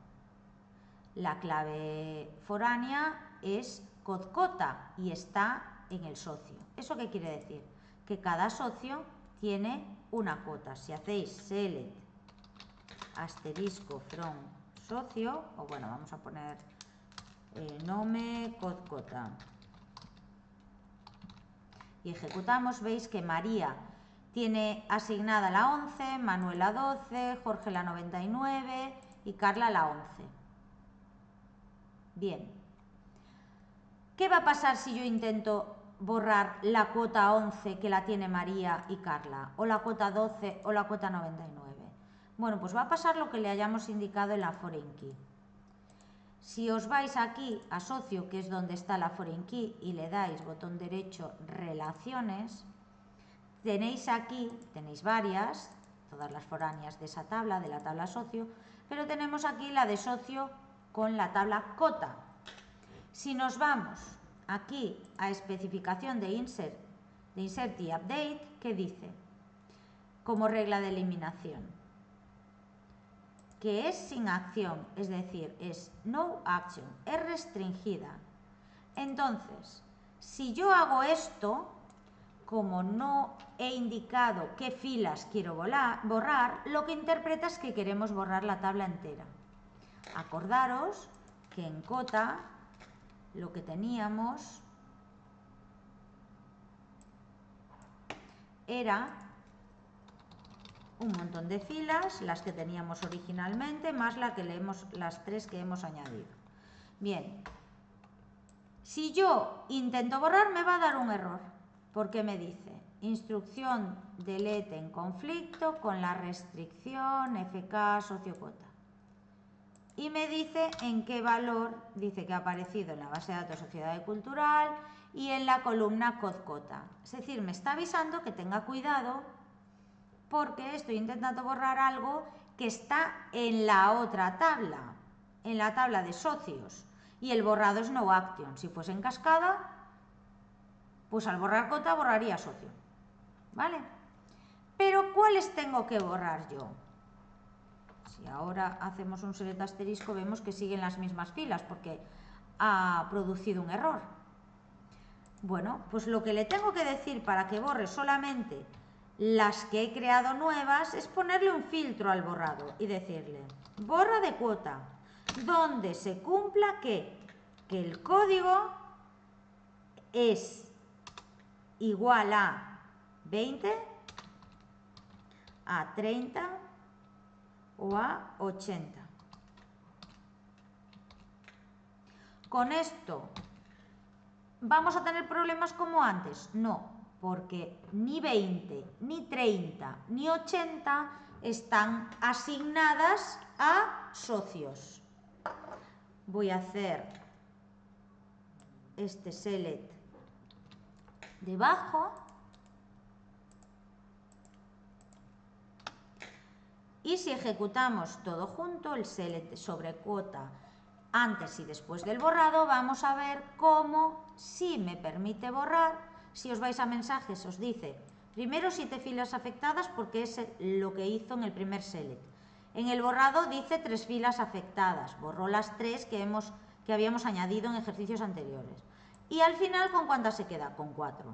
Speaker 1: La clave foránea es codcota y está en el socio. ¿Eso qué quiere decir? Que cada socio tiene una cuota. Si hacéis select asterisco from socio, o bueno, vamos a poner nome codcota, y ejecutamos, veis que María tiene asignada la 11, Manuel la 12, Jorge la 99 y Carla la 11. Bien. ¿Qué va a pasar si yo intento borrar la cuota 11 que la tiene María y Carla? O la cuota 12 o la cuota 99. Bueno, pues va a pasar lo que le hayamos indicado en la foreign key. Si os vais aquí a socio, que es donde está la foreign key, y le dais botón derecho relaciones, tenéis aquí, tenéis varias, todas las foráneas de esa tabla, de la tabla socio, pero tenemos aquí la de socio con la tabla cota. Si nos vamos aquí a especificación de insert y update, ¿qué dice? Como regla de eliminación, que es sin acción, es decir, es no action, es restringida. Entonces, si yo hago esto, como no he indicado qué filas quiero borrar, lo que interpreta es que queremos borrar la tabla entera. Acordaros que en cota lo que teníamos era un montón de filas, las que teníamos originalmente, más las 3 que hemos añadido. Bien, si yo intento borrar me va a dar un error, porque me dice instrucción delete en conflicto con la restricción FK sociocota. Y me dice en qué valor, dice que ha aparecido en la base de datos Sociedad Cultural y en la columna codcota. Es decir, me está avisando que tenga cuidado porque estoy intentando borrar algo que está en la otra tabla, en la tabla de socios. Y el borrado es no action. Si fuese en cascada, pues al borrar cota borraría socio. ¿Vale? Pero ¿cuáles tengo que borrar yo? Si ahora hacemos un select asterisco, vemos que siguen las mismas filas porque ha producido un error. Bueno, pues lo que le tengo que decir para que borre solamente las que he creado nuevas es ponerle un filtro al borrado y decirle borra de cuota, donde se cumpla que el código es igual a 20, a 30 o a 80. Con esto, ¿vamos a tener problemas como antes? No, porque ni 20, ni 30, ni 80 están asignadas a socios. Voy a hacer este select debajo y si ejecutamos todo junto, el select sobre cuota antes y después del borrado, vamos a ver cómo sí me permite borrar. Si os vais a mensajes os dice primero 7 filas afectadas porque es lo que hizo en el primer select. En el borrado dice 3 filas afectadas, borró las 3 que habíamos añadido en ejercicios anteriores. Y al final, ¿con cuántas se queda? Con 4.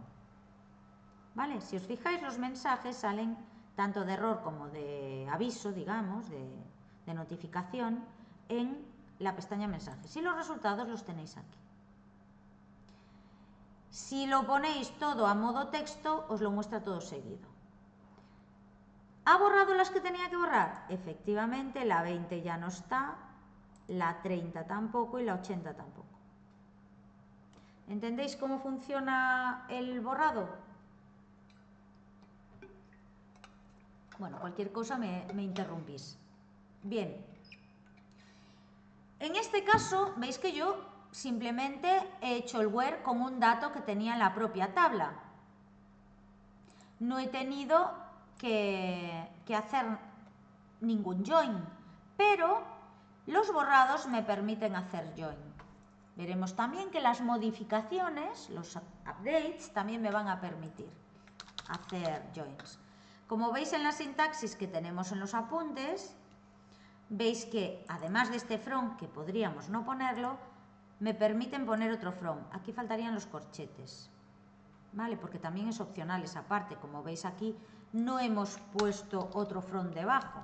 Speaker 1: ¿Vale? Si os fijáis, los mensajes salen tanto de error como de aviso, digamos, de notificación, en la pestaña mensajes. Y los resultados los tenéis aquí. Si lo ponéis todo a modo texto, os lo muestra todo seguido. ¿Ha borrado las que tenía que borrar? Efectivamente, la 20 ya no está, la 30 tampoco y la 80 tampoco. ¿Entendéis cómo funciona el borrado? Bueno, cualquier cosa me interrumpís. Bien. En este caso, veis que yo simplemente he hecho el where con un dato que tenía en la propia tabla. No he tenido que hacer ningún join, pero los borrados me permiten hacer join. Veremos también que las modificaciones, los updates, también me van a permitir hacer joins. Como veis en la sintaxis que tenemos en los apuntes, veis que además de este from, que podríamos no ponerlo, me permiten poner otro from. Aquí faltarían los corchetes, ¿vale? Porque también es opcional esa parte. Como veis aquí, no hemos puesto otro from debajo.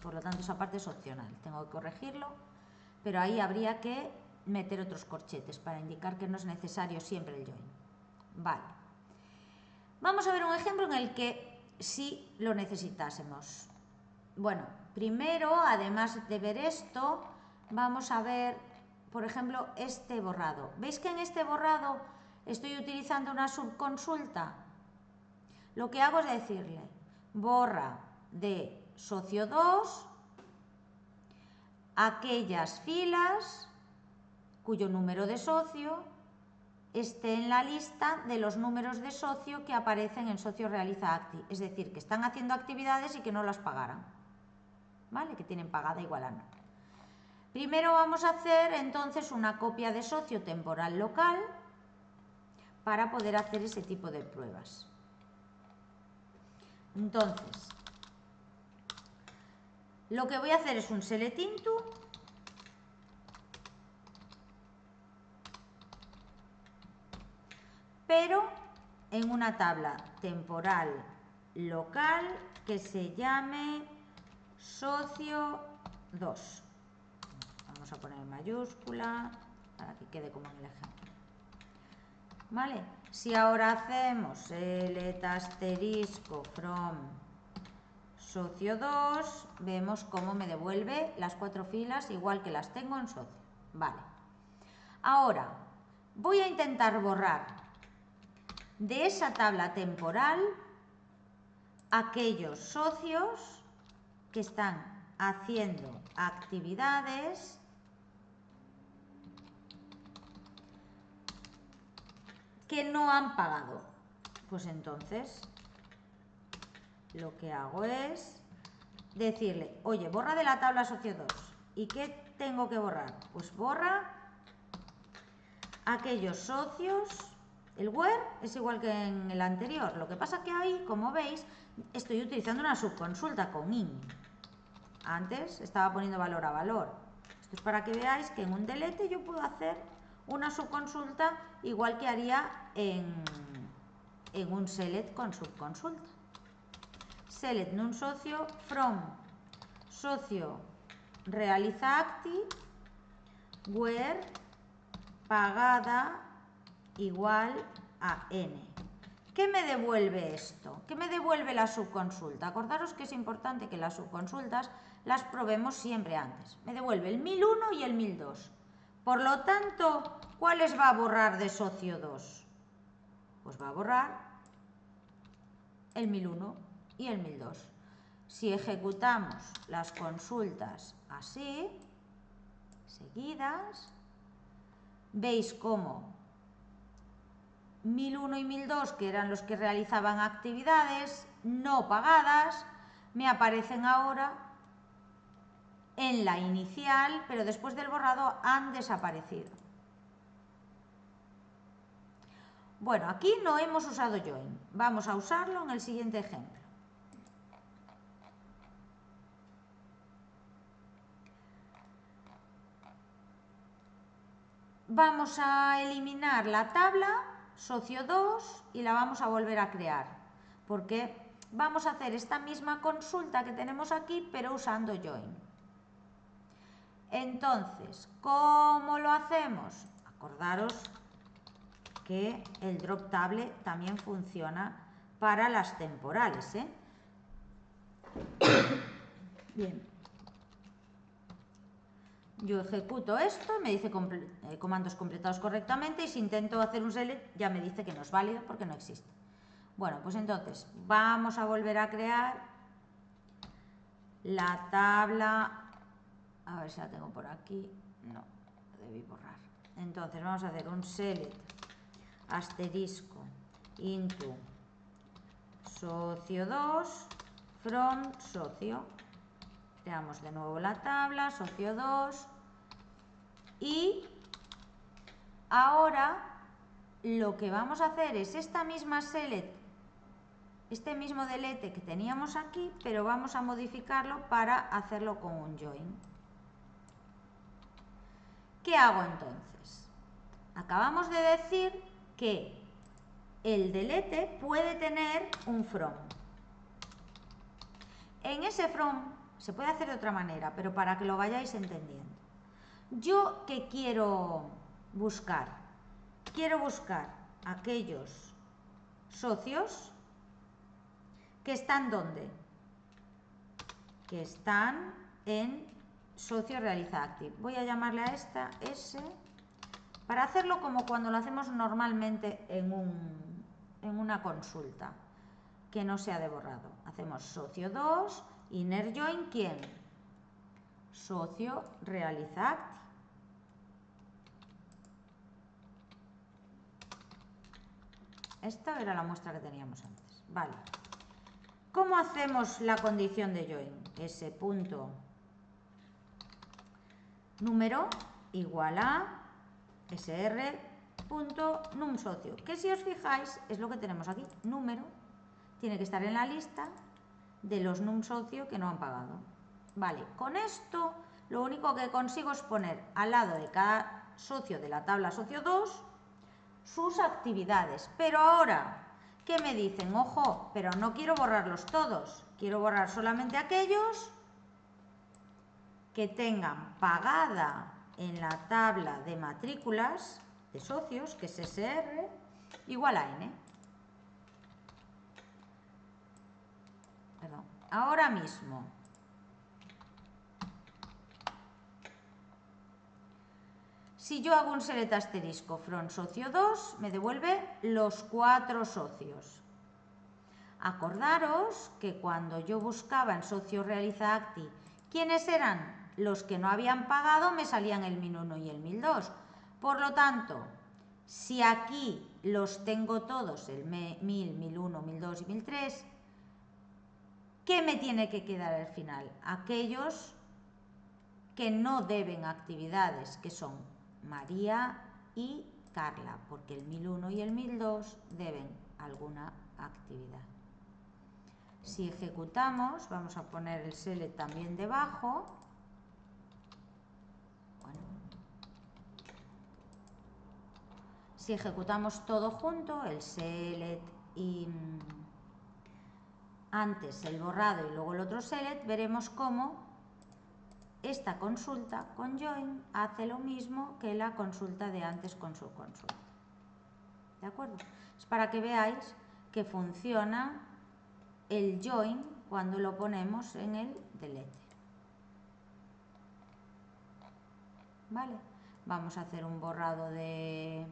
Speaker 1: Por lo tanto, esa parte es opcional. Tengo que corregirlo, pero ahí habría que meter otros corchetes para indicar que no es necesario siempre el join. Vale. Vamos a ver un ejemplo en el que sí lo necesitásemos. Bueno, primero, además de ver esto, vamos a ver, por ejemplo, este borrado. ¿Veis que en este borrado estoy utilizando una subconsulta? Lo que hago es decirle, borra de socio 2 aquellas filas cuyo número de socio esté en la lista de los números de socio que aparecen en socio realiza acti, es decir, que están haciendo actividades y que no las pagaran, ¿vale? Que tienen pagada igual a no. Primero vamos a hacer entonces una copia de socio temporal local para poder hacer ese tipo de pruebas. Entonces, lo que voy a hacer es un select into pero en una tabla temporal local que se llame socio 2. Vamos a poner mayúscula para que quede como en el ejemplo. ¿Vale? Si ahora hacemos select asterisco from socio 2, vemos cómo me devuelve las 4 filas igual que las tengo en socio. Vale. Ahora voy a intentar borrar de esa tabla temporal aquellos socios que están haciendo actividades que no han pagado. Pues entonces lo que hago es decirle, oye, borra de la tabla socio 2. ¿Y qué tengo que borrar? Pues borra aquellos socios. El where es igual que en el anterior. Lo que pasa que ahí, como veis, estoy utilizando una subconsulta con in. Antes estaba poniendo valor a valor. Esto es para que veáis que en un delete yo puedo hacer una subconsulta igual que haría en un select con subconsulta. Select num socio from socio realiza acti where pagada igual a n. ¿Qué me devuelve esto? ¿Qué me devuelve la subconsulta? Acordaros que es importante que las subconsultas las probemos siempre antes. Me devuelve el 1001 y el 1002. Por lo tanto, ¿cuáles va a borrar de socio 2? Pues va a borrar el 1001 y el 1002. Si ejecutamos las consultas así, seguidas, veis cómo 1001 y 1002, que eran los que realizaban actividades no pagadas, me aparecen ahora en la inicial, pero después del borrado han desaparecido. Bueno, aquí no hemos usado join. Vamos a usarlo en el siguiente ejemplo. Vamos a eliminar la tabla socio 2 y la vamos a volver a crear, porque vamos a hacer esta misma consulta que tenemos aquí, pero usando join. Entonces, ¿cómo lo hacemos? Acordaros que el drop table también funciona para las temporales, ¿eh? Bien. Yo ejecuto esto, me dice comandos completados correctamente, y si intento hacer un select ya me dice que no es válido porque no existe. Bueno, pues entonces vamos a volver a crear la tabla. A ver si la tengo por aquí. No, debí borrar. Entonces vamos a hacer un select asterisco into socio 2 from socio. Creamos de nuevo la tabla, socio 2, y ahora lo que vamos a hacer es esta misma select, este mismo delete que teníamos aquí, pero vamos a modificarlo para hacerlo con un join. ¿Qué hago entonces? Acabamos de decir que el delete puede tener un from. En ese from se puede hacer de otra manera, pero para que lo vayáis entendiendo. ¿Yo qué quiero buscar? Quiero buscar aquellos socios que están ¿dónde? Que están en socio realiza active. Voy a llamarle a esta S para hacerlo como cuando lo hacemos normalmente en una consulta, que no sea de borrado. Hacemos socio 2, inner join, ¿quién? Socio realiza active. Esta era la muestra que teníamos antes. Vale. ¿Cómo hacemos la condición de join? S punto número igual a sr.numSocio, que si os fijáis es lo que tenemos aquí, número, tiene que estar en la lista de los numSocio que no han pagado. Vale, con esto lo único que consigo es poner al lado de cada socio de la tabla socio 2 sus actividades. Pero ahora, ¿qué me dicen? Ojo, pero no quiero borrarlos todos, quiero borrar solamente aquellos que tengan pagada en la tabla de matrículas de socios, que es SR, igual a N. Perdón. Ahora mismo, si yo hago un select asterisco from socio 2, me devuelve los 4 socios. Acordaros que cuando yo buscaba en socio realiza acti, ¿quiénes eran los que no habían pagado? Me salían el 1001 y el 1002. Por lo tanto, si aquí los tengo todos, el 1000, 1001, 1002 y 1003, ¿qué me tiene que quedar al final? Aquellos que no deben actividades, que son María y Carla, porque el 1001 y el 1002 deben alguna actividad. Si ejecutamos, vamos a poner el select también debajo. Bueno. Si ejecutamos todo junto, el select y antes el borrado y luego el otro select, veremos cómo esta consulta con join hace lo mismo que la consulta de antes con su consulta. ¿De acuerdo? Es para que veáis que funciona el join cuando lo ponemos en el delete. ¿Vale? Vamos a hacer un borrado de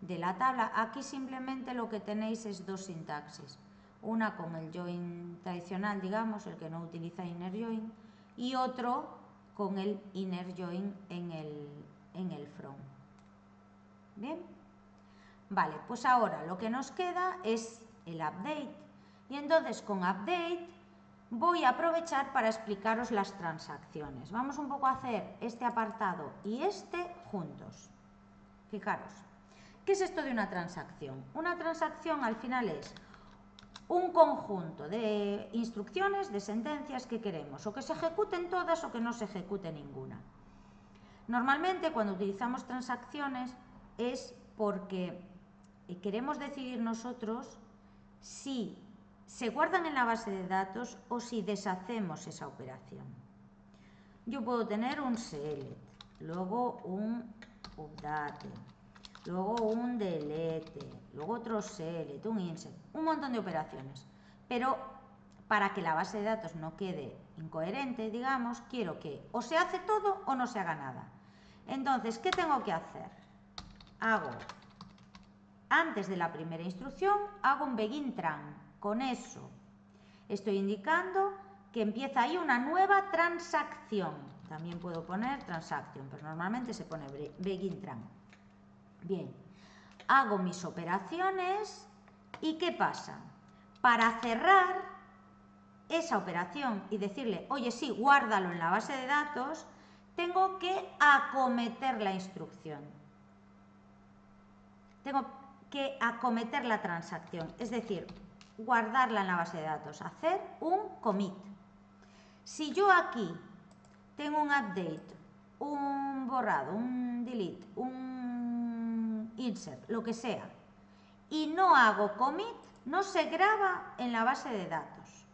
Speaker 1: la tabla. Aquí simplemente lo que tenéis es dos sintaxis. Una con el join tradicional, digamos, el que no utiliza inner join, y otro con el inner join en el from. ¿Bien? Vale, pues ahora lo que nos queda es el update. Y entonces con update voy a aprovechar para explicaros las transacciones. Vamos un poco a hacer este apartado y este juntos. Fijaros, ¿qué es esto de una transacción? Una transacción al final es un conjunto de instrucciones, de sentencias que queremos o que se ejecuten todas o que no se ejecute ninguna. Normalmente cuando utilizamos transacciones es porque queremos decidir nosotros si se guardan en la base de datos o si deshacemos esa operación. Yo puedo tener un select, luego un update, luego un delete, luego otro select, un insert, un montón de operaciones. Pero para que la base de datos no quede incoherente, digamos, quiero que o se hace todo o no se haga nada. Entonces, ¿qué tengo que hacer? Antes de la primera instrucción, hago un begin tran. Con eso estoy indicando que empieza ahí una nueva transacción. También puedo poner transaction, pero normalmente se pone begin tran. Bien, hago mis operaciones y ¿qué pasa? Para cerrar esa operación y decirle, oye, sí, guárdalo en la base de datos, tengo que acometer la instrucción. Tengo que acometer la transacción, es decir, guardarla en la base de datos, hacer un commit. Si yo aquí tengo un update, un borrado, un delete, un insert, lo que sea, y no hago commit, no se graba en la base de datos.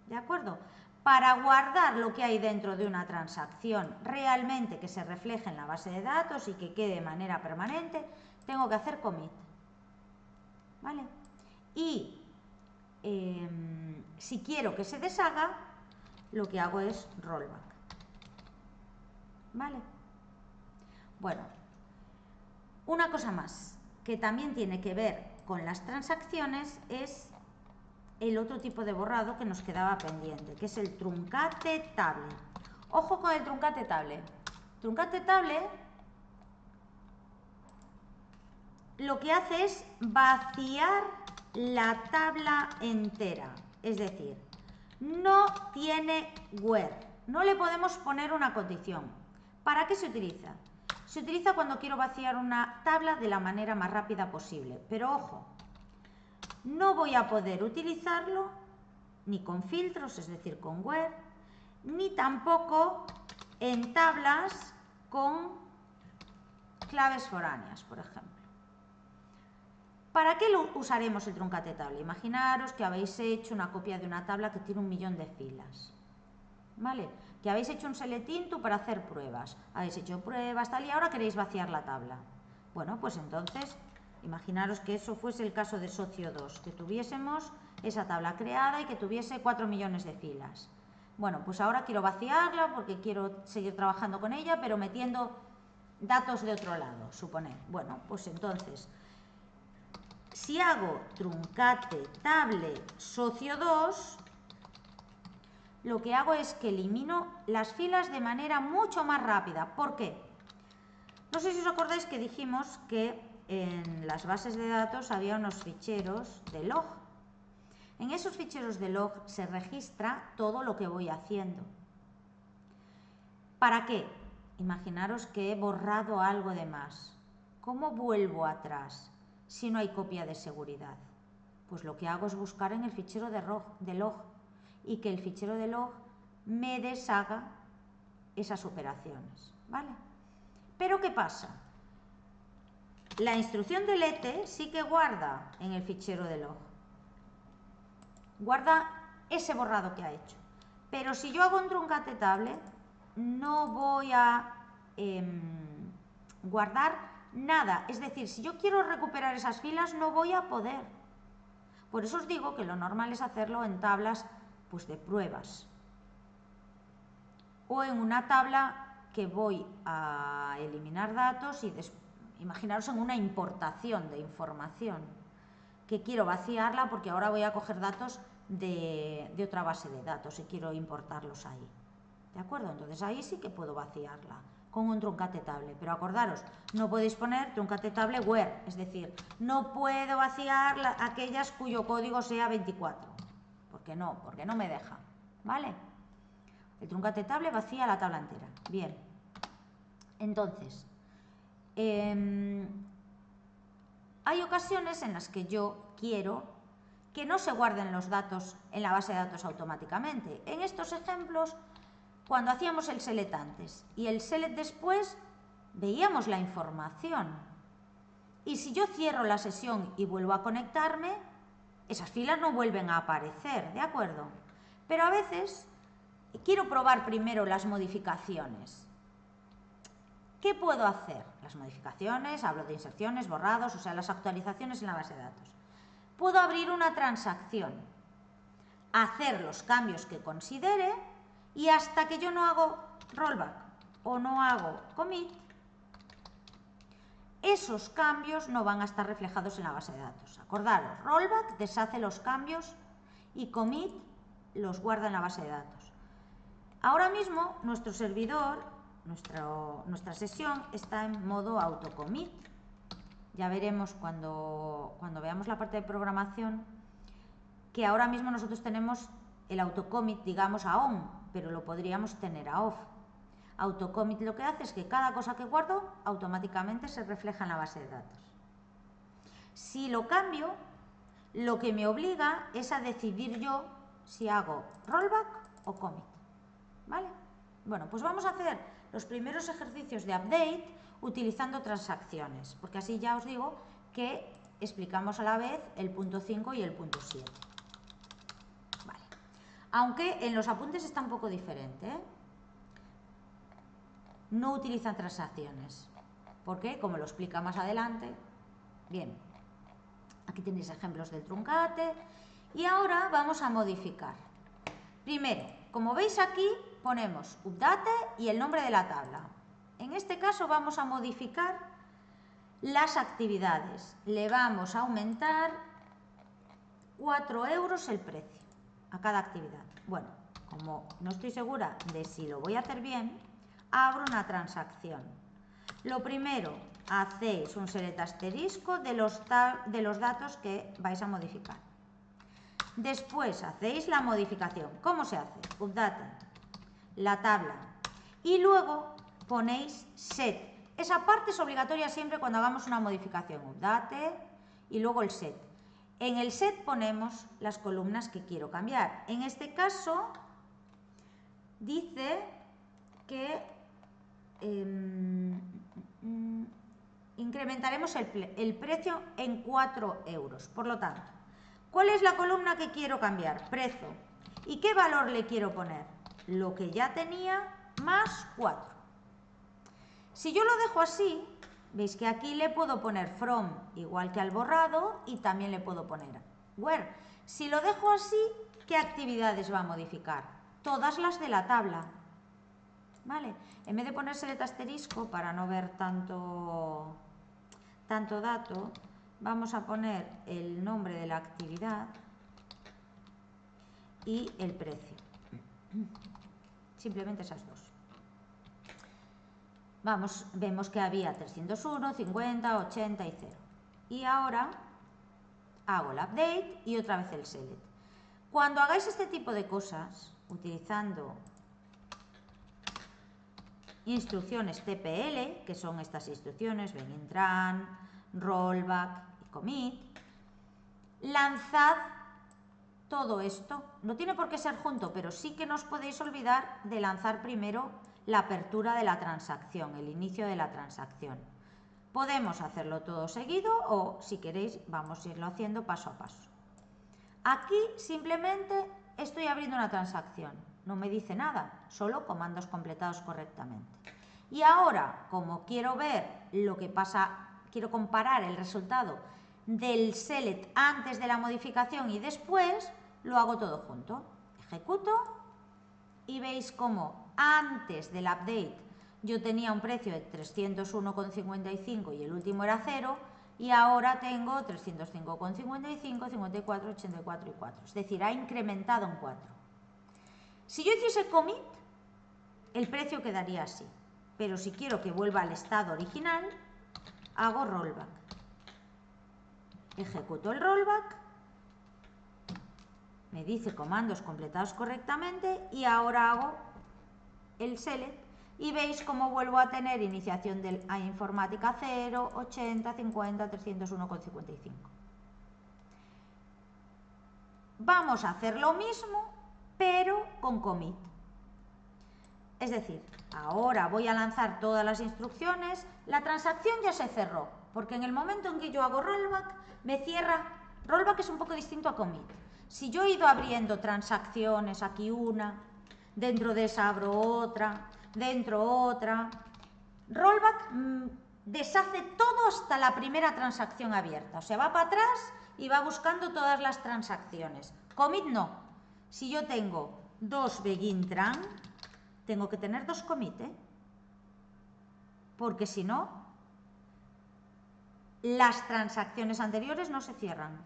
Speaker 1: ¿De acuerdo? Para guardar lo que hay dentro de una transacción realmente que se refleje en la base de datos y que quede de manera permanente, tengo que hacer commit. ¿Vale? Y si quiero que se deshaga, lo que hago es rollback. ¿Vale? Bueno, una cosa más que también tiene que ver con las transacciones es el otro tipo de borrado que nos quedaba pendiente, que es el truncate table. Ojo con el truncate table. Truncate table lo que hace es vaciar la tabla entera, es decir, no tiene where, no le podemos poner una condición. ¿Para qué se utiliza? Se utiliza cuando quiero vaciar una tabla de la manera más rápida posible. Pero ojo, no voy a poder utilizarlo ni con filtros, es decir, con where, ni tampoco en tablas con claves foráneas, por ejemplo. ¿Para qué usaremos el truncate tabla? Imaginaros que habéis hecho una copia de una tabla que tiene 1.000.000 de filas, ¿vale? Que habéis hecho un select into para hacer pruebas, habéis hecho pruebas, tal, y ahora queréis vaciar la tabla. Bueno, pues entonces, imaginaros que eso fuese el caso de socio 2, que tuviésemos esa tabla creada y que tuviese 4 millones de filas. Bueno, pues ahora quiero vaciarla porque quiero seguir trabajando con ella, pero metiendo datos de otro lado, suponed. Bueno, pues entonces, si hago truncate table socio 2, lo que hago es que elimino las filas de manera mucho más rápida. ¿Por qué? No sé si os acordáis que dijimos que en las bases de datos había unos ficheros de log. En esos ficheros de log se registra todo lo que voy haciendo. ¿Para qué? Imaginaros que he borrado algo de más. ¿Cómo vuelvo atrás si no hay copia de seguridad? Pues lo que hago es buscar en el fichero de log y que el fichero de log me deshaga esas operaciones, ¿vale? Pero ¿qué pasa? La instrucción delete sí que guarda en el fichero de log. Guarda ese borrado que ha hecho. Pero si yo hago un truncate table, no voy a guardar nada. Es decir, si yo quiero recuperar esas filas, no voy a poder. Por eso os digo que lo normal es hacerlo en tablas pues, de pruebas. O en una tabla que voy a eliminar datos y imaginaros en una importación de información que quiero vaciarla porque ahora voy a coger datos de otra base de datos y quiero importarlos ahí. ¿De acuerdo? Entonces ahí sí que puedo vaciarla con un truncate table. Pero acordaros, no podéis poner truncate table where, es decir, no puedo vaciar aquellas cuyo código sea 24. Porque no me deja. ¿Vale? El truncate table vacía la tabla entera. Bien. Entonces, hay ocasiones en las que yo quiero que no se guarden los datos en la base de datos automáticamente. En estos ejemplos, cuando hacíamos el select antes y el select después, veíamos la información. Y si yo cierro la sesión y vuelvo a conectarme, esas filas no vuelven a aparecer, ¿de acuerdo? Pero a veces quiero probar primero las modificaciones. ¿Qué puedo hacer? Las modificaciones, hablo de inserciones, borrados, o sea, las actualizaciones en la base de datos. Puedo abrir una transacción, hacer los cambios que considere y hasta que yo no hago rollback o no hago commit, esos cambios no van a estar reflejados en la base de datos. Acordaros, rollback deshace los cambios y commit los guarda en la base de datos. Ahora mismo nuestro servidor, nuestra sesión está en modo autocommit. Ya veremos cuando veamos la parte de programación que ahora mismo nosotros tenemos el autocommit, digamos, a on, pero lo podríamos tener a off. Autocommit lo que hace es que cada cosa que guardo automáticamente se refleja en la base de datos. Si lo cambio, lo que me obliga es a decidir yo si hago rollback o commit. ¿Vale? Bueno, pues vamos a hacer los primeros ejercicios de update utilizando transacciones, porque así ya os digo que explicamos a la vez el punto 5 y el punto 7. Vale. Aunque en los apuntes está un poco diferente, ¿eh? No utilizan transacciones, porque como lo explica más adelante. Bien, aquí tenéis ejemplos del truncate y ahora vamos a modificar. Primero, como veis aquí ponemos update y el nombre de la tabla. En este caso vamos a modificar las actividades. Le vamos a aumentar 4 euros el precio a cada actividad. Bueno, como no estoy segura de si lo voy a hacer bien, abro una transacción. Lo primero, hacéis un select asterisco de los datos que vais a modificar. Después hacéis la modificación. ¿Cómo se hace? Update, la tabla. Y luego ponéis set. Esa parte es obligatoria siempre cuando hagamos una modificación. Update y luego el set. En el set ponemos las columnas que quiero cambiar. En este caso dice que incrementaremos el precio en 4 euros. Por lo tanto, ¿cuál es la columna que quiero cambiar? Precio. ¿Y qué valor le quiero poner? Lo que ya tenía más 4. Si yo lo dejo así, veis que aquí le puedo poner from igual que al borrado y también le puedo poner where. Si lo dejo así, ¿qué actividades va a modificar? Todas las de la tabla. ¿Vale? En vez de poner select asterisco para no ver tanto dato, vamos a poner el nombre de la actividad y el precio. Simplemente esas dos. Vemos que había 301, 50, 80 y 0. Y ahora hago el update y otra vez el select. Cuando hagáis este tipo de cosas, utilizando instrucciones TPL, que son estas instrucciones, begin run, rollback y commit, lanzad todo esto. No tiene por qué ser junto, pero sí que no os podéis olvidar de lanzar primero la apertura de la transacción, el inicio de la transacción. Podemos hacerlo todo seguido o, si queréis, vamos a irlo haciendo paso a paso. Aquí simplemente estoy abriendo una transacción. No me dice nada, solo comandos completados correctamente. Y ahora, como quiero ver lo que pasa, quiero comparar el resultado del select antes de la modificación y después, lo hago todo junto. Ejecuto y veis cómo antes del update yo tenía un precio de 301,55 y el último era 0 y ahora tengo 305,55, 54, 84 y 4. Es decir, ha incrementado en 4. Si yo hiciese commit, el precio quedaría así. Pero si quiero que vuelva al estado original, hago rollback. Ejecuto el rollback. Me dice comandos completados correctamente y ahora hago el select y veis cómo vuelvo a tener iniciación a informática 0, 80, 50, 301,55. Vamos a hacer lo mismo, pero con commit. Es decir, ahora voy a lanzar todas las instrucciones. La transacción ya se cerró, porque en el momento en que yo hago rollback, me cierra. Rollback es un poco distinto a commit. Si yo he ido abriendo transacciones, aquí una, dentro de esa abro otra, dentro otra, rollback deshace todo hasta la primera transacción abierta. O sea, va para atrás y va buscando todas las transacciones. Commit no. Si yo tengo 2 begin run, tengo que tener 2 commit, porque si no, las transacciones anteriores no se cierran.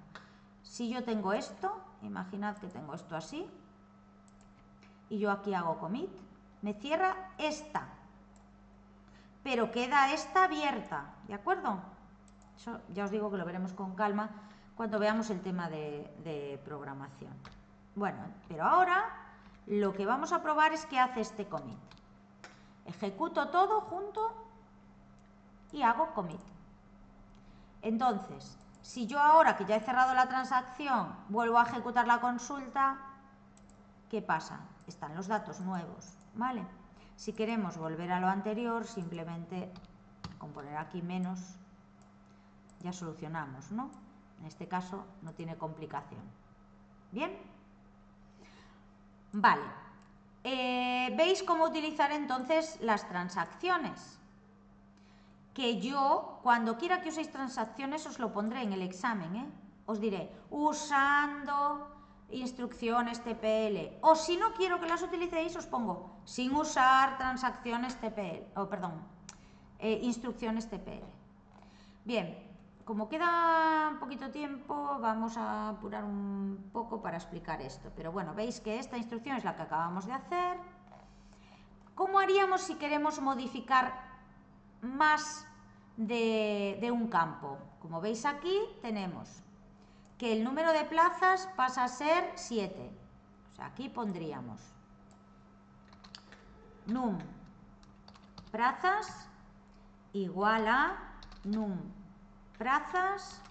Speaker 1: Si yo tengo esto, imaginad que tengo esto así, y yo aquí hago commit, me cierra esta, pero queda esta abierta, ¿de acuerdo? Eso ya os digo que lo veremos con calma cuando veamos el tema de programación. Bueno, pero ahora lo que vamos a probar es qué hace este commit. Ejecuto todo junto y hago commit. Entonces, si yo ahora que ya he cerrado la transacción vuelvo a ejecutar la consulta, ¿qué pasa? Están los datos nuevos, ¿vale? Si queremos volver a lo anterior, simplemente con poner aquí menos ya solucionamos, ¿no? En este caso no tiene complicación. ¿Bien? Vale. ¿Veis cómo utilizar entonces las transacciones? Que yo, cuando quiera que uséis transacciones, os lo pondré en el examen, Os diré, usando instrucciones TPL. O si no quiero que las utilicéis, os pongo sin usar transacciones TPL. Instrucciones TPL. Bien, como queda poquito tiempo, vamos a apurar un poco para explicar esto. Pero bueno, veis que esta instrucción es la que acabamos de hacer. ¿Cómo haríamos si queremos modificar más de un campo? Como veis aquí tenemos que el número de plazas pasa a ser 7. O sea, aquí pondríamos num plazas igual a num plazas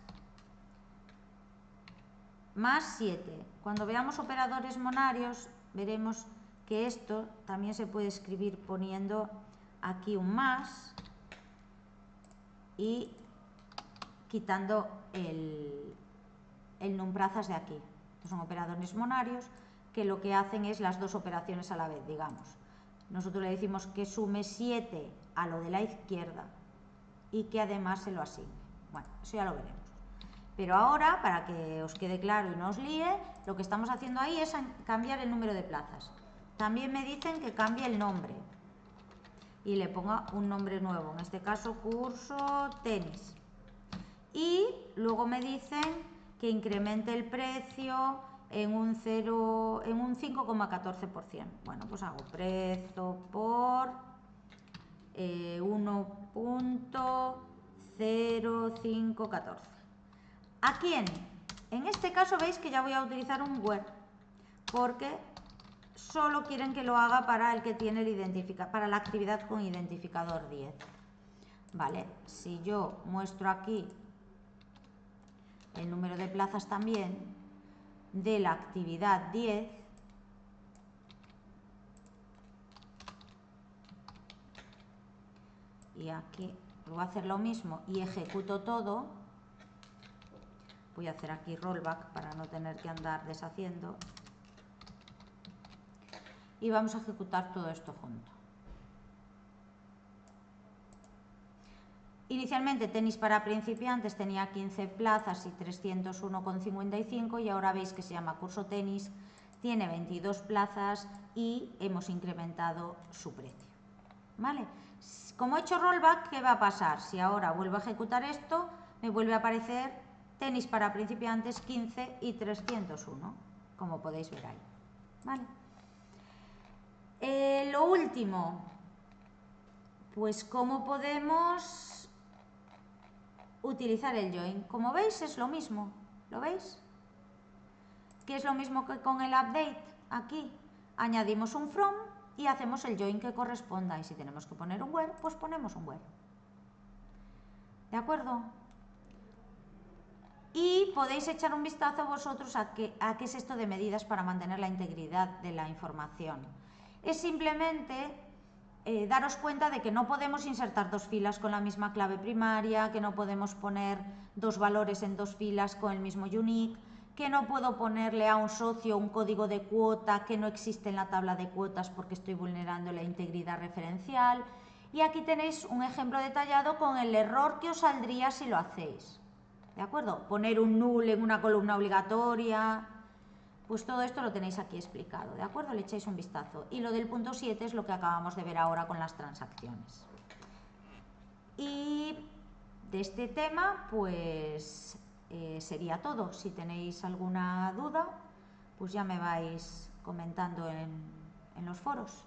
Speaker 1: más 7. Cuando veamos operadores monarios, veremos que esto también se puede escribir poniendo aquí un más y quitando el numplazas de aquí. Estos son operadores monarios que lo que hacen es las dos operaciones a la vez, digamos. Nosotros le decimos que sume 7 a lo de la izquierda y que además se lo asigne. Bueno, eso ya lo veremos. Pero ahora, para que os quede claro y no os líe, lo que estamos haciendo ahí es cambiar el número de plazas. También me dicen que cambie el nombre y le ponga un nombre nuevo, en este caso curso tenis. Y luego me dicen que incremente el precio en un 5,14%. Bueno, pues hago precio por 1.0514. ¿A quién? En este caso veis que ya voy a utilizar un where, porque solo quieren que lo haga para el que tiene para la actividad con identificador 10. Vale, si yo muestro aquí el número de plazas también de la actividad 10, y aquí voy a hacer lo mismo y ejecuto todo, voy a hacer aquí rollback para no tener que andar deshaciendo, y vamos a ejecutar todo esto junto. Inicialmente tenis para principiantes tenía 15 plazas y 301,55 y ahora veis que se llama curso tenis, tiene 22 plazas y hemos incrementado su precio. ¿Vale? Como he hecho rollback, ¿qué va a pasar? Si ahora vuelvo a ejecutar esto, me vuelve a aparecer tenis para principiantes 15 y 301, como podéis ver ahí. ¿Vale? Lo último, pues cómo podemos utilizar el join. Como veis es lo mismo, ¿lo veis? Que es lo mismo que con el update. Aquí añadimos un from y hacemos el join que corresponda, y si tenemos que poner un where, pues ponemos un where. ¿De acuerdo? Y podéis echar un vistazo vosotros a qué es esto de medidas para mantener la integridad de la información. Es simplemente daros cuenta de que no podemos insertar dos filas con la misma clave primaria, que no podemos poner dos valores en dos filas con el mismo unique, que no puedo ponerle a un socio un código de cuota que no existe en la tabla de cuotas porque estoy vulnerando la integridad referencial. Y aquí tenéis un ejemplo detallado con el error que os saldría si lo hacéis. ¿De acuerdo? Poner un null en una columna obligatoria. Pues todo esto lo tenéis aquí explicado, ¿de acuerdo? Le echáis un vistazo. Y lo del punto 7 es lo que acabamos de ver ahora con las transacciones. Y de este tema, pues sería todo. Si tenéis alguna duda, pues ya me vais comentando en los foros.